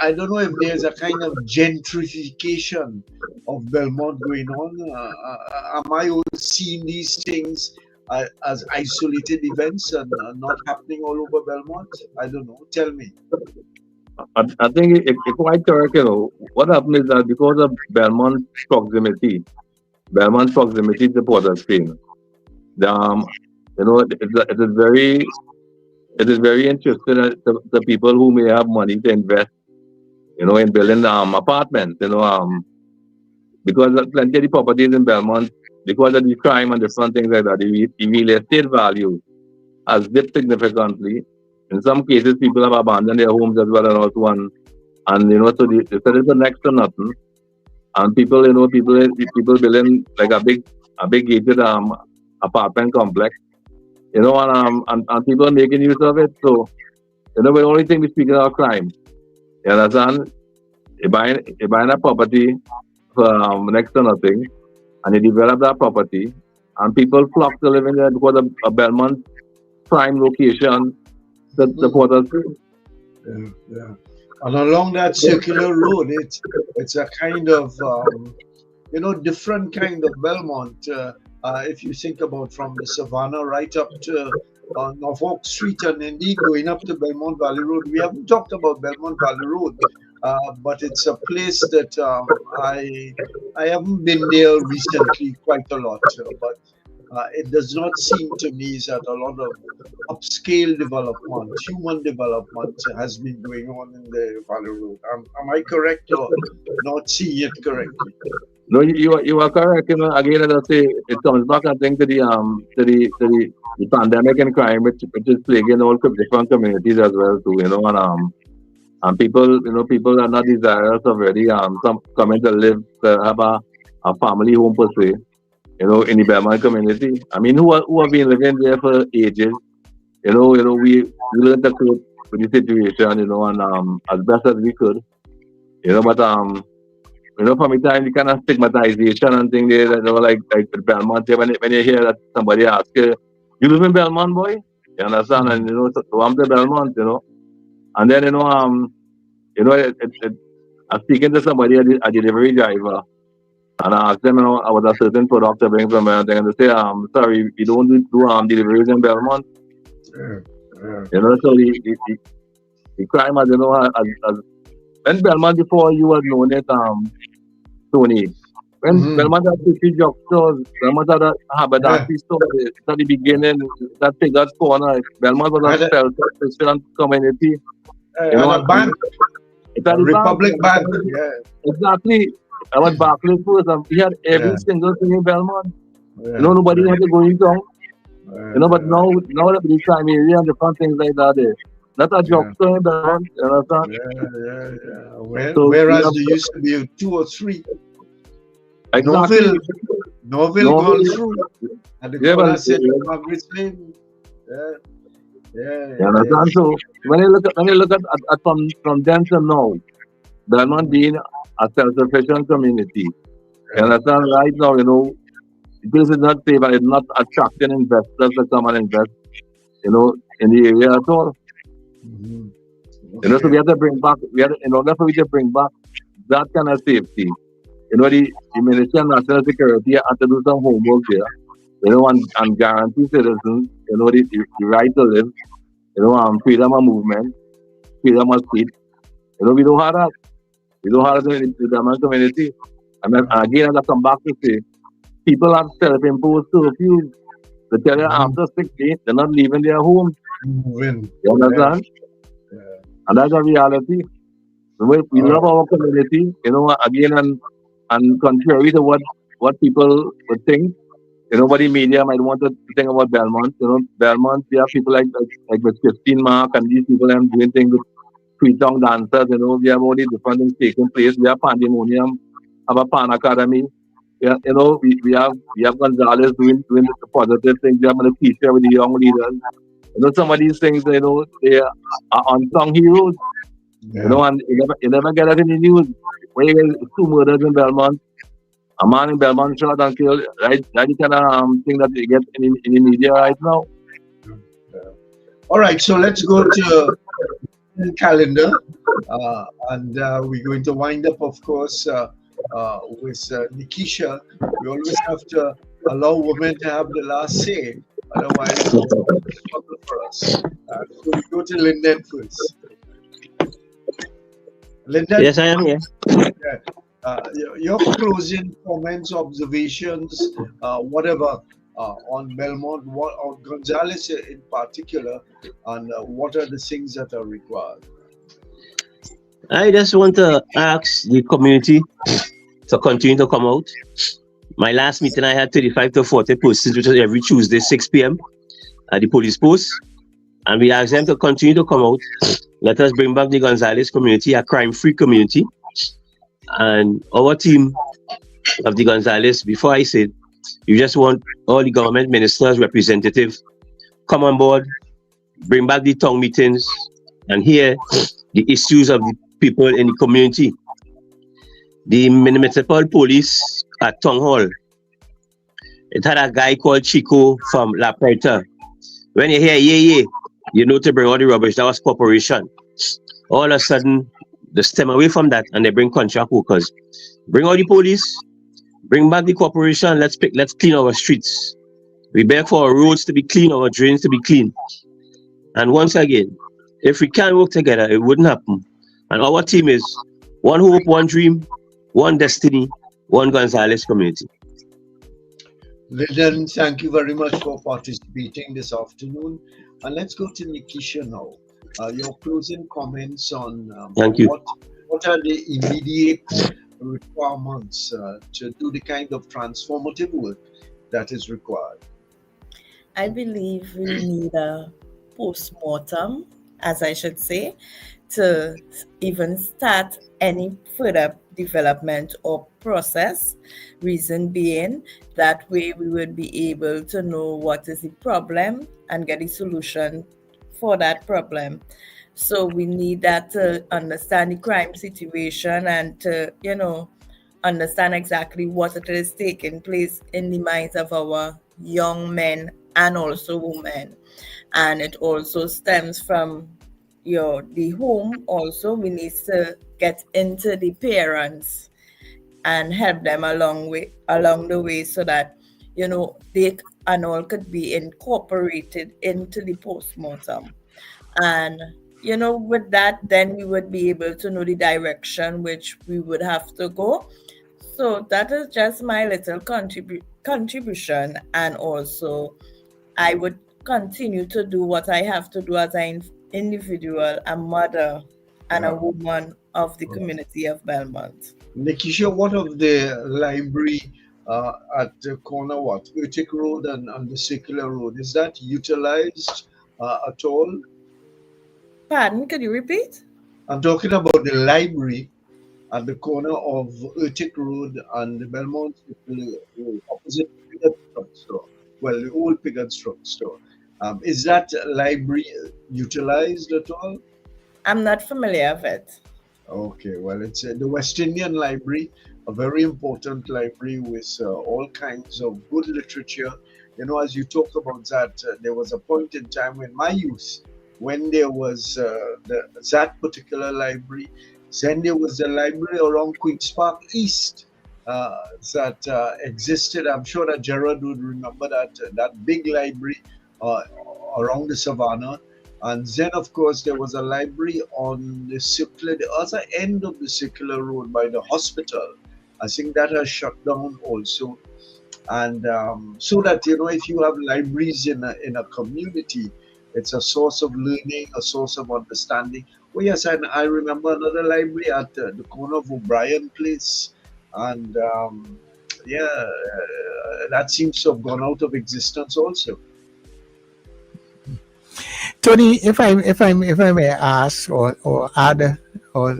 I don't know if there's a kind of gentrification of Belmont going on. Am I seeing these things as isolated events and not happening all over Belmont? I don't know. Tell me. I think it's quite correct. What happened is that because of Belmont's proximity to Port of Spain, um, it is very interesting to the people who may have money to invest, in building apartments, because plenty of the properties in Belmont, because of the crime and different things like that, the real estate value has dipped significantly. In some cases, people have abandoned their homes as well and also and so they settle for next to nothing. And people building like a big gated apartment complex, and people making use of it. So, the only thing we speak about crime. You understand? You buying a property for next to nothing, and you develop that property, and people flock to live in there because of a Belmont prime location, the Port of Spain. Yeah. And along that circular road, it's a kind of different kind of Belmont. If you think about from the Savannah right up to Norfolk Street, and indeed going up to Belmont Valley Road. We haven't talked about Belmont Valley Road, but it's a place that I haven't been there recently quite a lot, but it does not seem to me that a lot of upscale development, human development has been going on in the Valley Road. Am I correct or not see it correctly? No, you are correct. Again, as I say, it comes back, I think, to the pandemic and crime, which is plaguing all different communities as well too. And people are not desirous of really some coming to live to have a family home per se. In the Belmont community. I mean, who have been living there for ages. We learned to cope with the situation. And as best as we could. But from the time, the kind of stigmatization and thing there, like with Belmont, when you hear that somebody asks you live in Belmont, boy? You understand? And so I'm to Belmont, and then I'm speaking to somebody, a delivery driver, and I asked them, about a certain product to bring from Belmont, and they say, sorry, we don't do deliveries in Belmont. So the crime, as when Belmont before you had known it, Tony. When Belmont had 50 drugstores, Belmont had a haberdashery store at the beginning, that Figure's Corner. Belmont was a self-sufficient community. A bank. Republic Bank. Yeah. Exactly. I was Barclays first, and we had every single thing in Belmont. Nobody had to go in town. But now that we crime area and different things like that, not a drugstore in Belmont. You understand? Yeah. Whereas there used to be 2 or 3. Exactly. Norville gone through. And the corner said Margaret's Lane. Yeah. So when you look at from then to now, Belmont being a self-sufficient community. You understand? Right now, this is not safe and it's not attracting investors to come and invest, in the area at all. So we have to bring back, in order for we to bring back that kind of safety, the Ministry of National Security had to do some homework there, and guarantee citizens, the right to live, freedom of movement, freedom of speech. We don't have that. We don't have it in the Belmont community. And then, again, I come back to say, people have self-imposed curfews. They tell you after 6 days, they're not leaving their homes. You understand? And that's a reality. We love our community, again, and contrary to what people would think, but the media might want to think about Belmont. Belmont, we have people like with Christine Mark and these people doing things with free-tongue dancers. We have all these different things taking place. We have Pandemonium, have a Pan Academy. We have Gonzales doing the positive things. We have Nakesha with the young leaders. Some of these things, they are unsung heroes. And you never get that in the news. When you get 2 murders in Belmont, a man in Belmont shot and killed, right? That's the kind of thing that you get in the media right now. All right, so let's go to Callender, and we're going to wind up, of course, with Nakesha. We always have to allow women to have the last say, otherwise it's a struggle for us. So we go to Lindon first. Lindon, Yes, I am here. your closing comments, observations, whatever, on Belmont, on Gonzales in particular, and what are the things that are required? I just want to ask the community to continue to come out. My last meeting, I had 35 to 40 persons, which is every Tuesday, 6 p.m. at the police post. And we asked them to continue to come out. Let us bring back the Gonzales community, a crime-free community. And our team of the Gonzales, before I said, you just want all the government ministers, representatives, come on board, bring back the town meetings, and hear the issues of the people in the community. The municipal police at Town Hall, it had a guy called Chico from La Puerta. When you hear yeah, you know to bring all the rubbish. That was corporation. All of a sudden, they stem away from that and they bring contract workers. Bring all the police, bring back the corporation. Let's clean our streets. We beg for our roads to be clean, our drains to be clean. And once again, if we can't work together, it wouldn't happen. And our team is one hope, one dream, one destiny, one Gonzales community. Lindon, thank you very much for participating this afternoon. And let's go to Nakesha now. Your closing comments on Thank you. What are the immediate requirements to do the kind of transformative work that is required? I believe we need a post-mortem, as I should say, to even start any further development or process. Reason being, that way we would be able to know what is the problem and get a solution for that problem. So we need that to understand the crime situation and to, understand exactly what it is taking place in the minds of our young men and also women. And it also stems from the home. Also, we need to get into the parents and help them along the way so that they and all could be incorporated into the postmortem. And with that, then we would be able to know the direction which we would have to go. So that is just my little contribution. And also, I would continue to do what I have to do as an individual, a mother, and a woman of the community of Belmont. Nakesha, what of the library at the corner, Utic Road and the Circular Road? Is that utilized at all? Pardon, could you repeat? I'm talking about the library at the corner of Utic Road and the Belmont, opposite Piggott Drugstore. Well, the old Piggott Drugstore. Is that library utilized at all? I'm not familiar with it. Okay, well, it's the West Indian Library, a very important library with all kinds of good literature. As you talk about that, there was a point in time in my youth when there was that particular library. Then there was a library around Queen's Park East that existed. I'm sure that Gerard would remember that big library around the Savannah. And then, of course, there was a library on the other end of the Circular Road by the hospital. I think that has shut down also. And so that, if you have libraries in a community, it's a source of learning, a source of understanding. Oh, yes, and I remember another library at the corner of O'Brien Place. And that seems to have gone out of existence also. Tony, if I may ask or add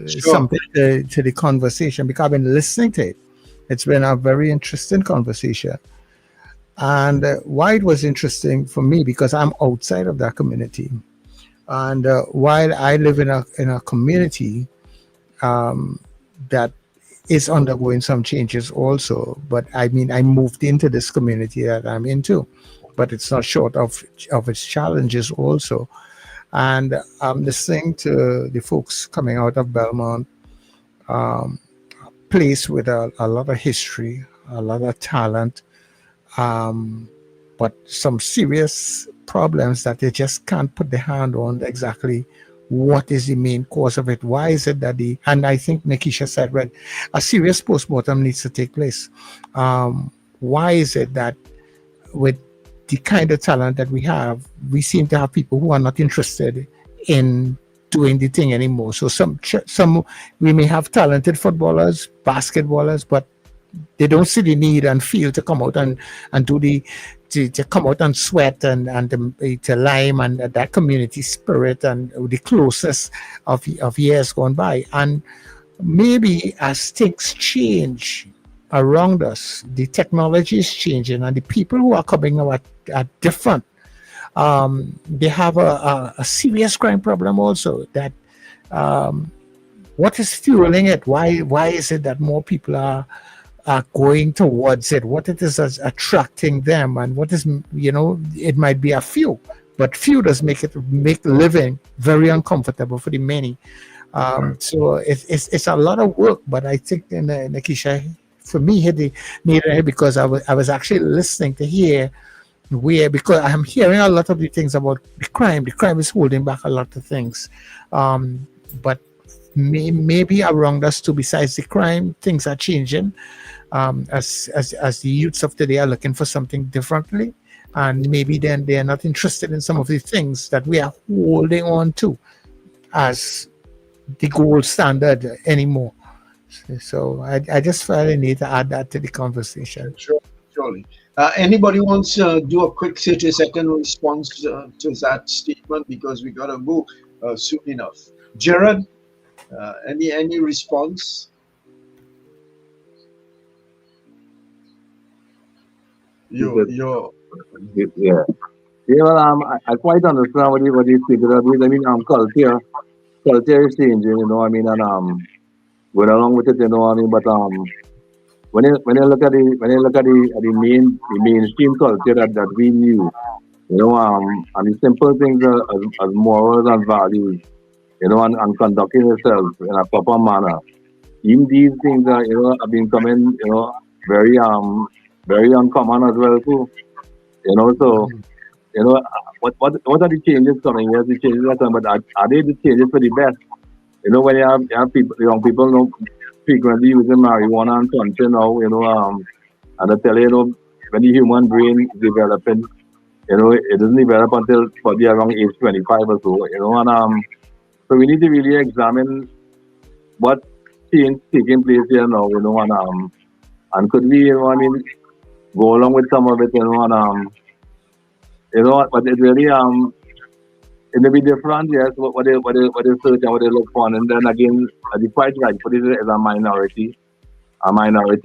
something to the conversation, because I've been listening to it. It's been a very interesting conversation. And why it was interesting for me, because I'm outside of that community. And while I live in a community that is undergoing some changes also, but I moved into this community that I'm into, but it's not short of its challenges also. And I'm listening to the folks coming out of Belmont, place with a lot of history, a lot of talent, but some serious problems that they just can't put their hand on exactly what is the main cause of it? Why is it that and I think Nakesha said, right, a serious postmortem needs to take place. Why is it that with the kind of talent that we have, we seem to have people who are not interested in doing the thing anymore? So some we may have talented footballers, basketballers, but they don't see the need and feel to come out and do to come out and sweat and to lime and that community spirit and the closeness of years gone by. And maybe as things change around us, the technology is changing and the people who are coming out are different. They have a serious crime problem also. That what is fueling it? Why is it that more people are going towards it? What it is that's attracting them, and what is, it might be a few, but few does make living very uncomfortable for the many. So it's a lot of work, but I think Nakesha, for me, hit the needle because I was actually listening to hear because I'm hearing a lot of the things about the crime. The crime is holding back a lot of things, but maybe around us too. Besides the crime, things are changing. As the youths of today are looking for something differently, and maybe then they are not interested in some of the things that we are holding on to as the gold standard anymore. So I just felt I need to add that to the conversation. Sure, surely. Anybody wants to do a quick 30-second response to that statement, because we gotta go soon enough. Gerard, any response? Yeah. Well, I quite understand what you speak about. I mean, culture is changing, and going along with it, but when you look at the mainstream culture that we knew, and the simple things as morals and values, and conducting yourself in a proper manner. Even these things are, have been coming, very uncommon as well too. So what are the changes coming? Yes, the changes are coming, but are they the changes for the best? When you have people, young people, frequently using marijuana and something now, and I tell you, when the human brain is developing, it doesn't develop until probably around age 25 or so, so we need to really examine what change taking place here now, and could we, go along with some of it, but it really, it may be different, yes, what they search and what they look for, and then again, the quite right, put it as a minority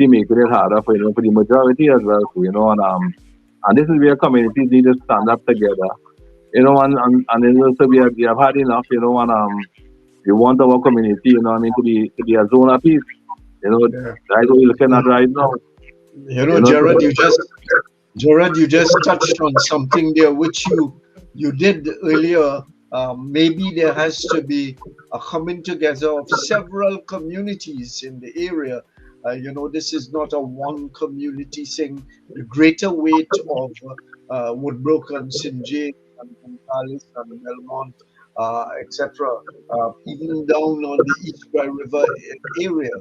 make it harder for the majority as well, and this is where communities need to stand up together, and also we have had enough, we want our community, to be a zone of peace, that's what we're looking at right now. Gerard, you just touched on something there which you did earlier. Maybe there has to be a coming together of several communities in the area. This is not a one community thing. The greater weight of Woodbrook and St. James and Gonzales and Belmont, etc., even down on the East Dry River area.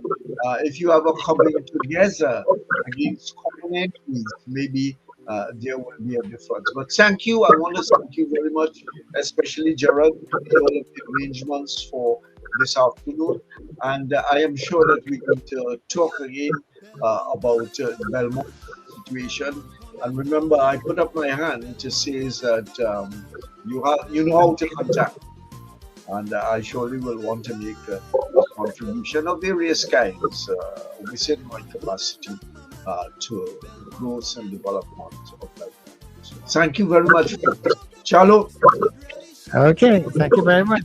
If you have a coming together against common enemies, maybe there will be a difference. But thank you. I want to thank you very much, especially Gerard, for all of the arrangements for this afternoon. And I am sure that we need to talk again about the Belmont situation. And remember, I put up my hand to say that you know how to contact. And I surely will want to make a contribution of various kinds within my capacity to growth and development of life. So thank you very much. Chalo. Okay, thank you very much.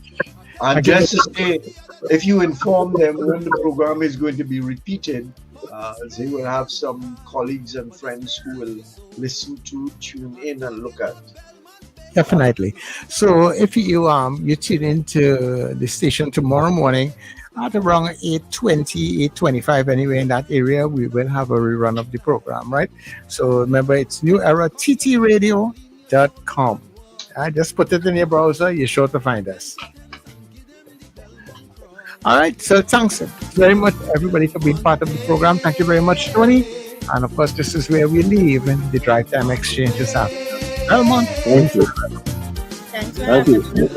And just to say, if you inform them when the program is going to be repeated, they will have some colleagues and friends who will listen to, tune in, and look at. Definitely. So if you tune into the station tomorrow morning at around 8:20, 8:25 anyway, in that area, we will have a rerun of the program, right? So remember, it's NewEraTTRadio.com. I just put it in your browser, you're sure to find us. All right, so thanks very much, everybody, for being part of the program. Thank you very much, Tony. And of course, this is where we leave in the Drive Time Exchange this afternoon. Belmont. Thank you. Thanks for Thank having you. me.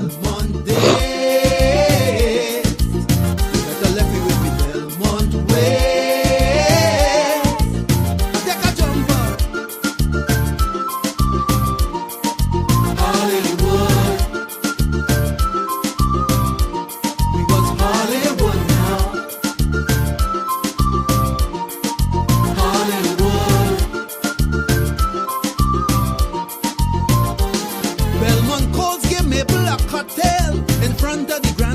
Belmont calls, give me black hotel in front of the Grand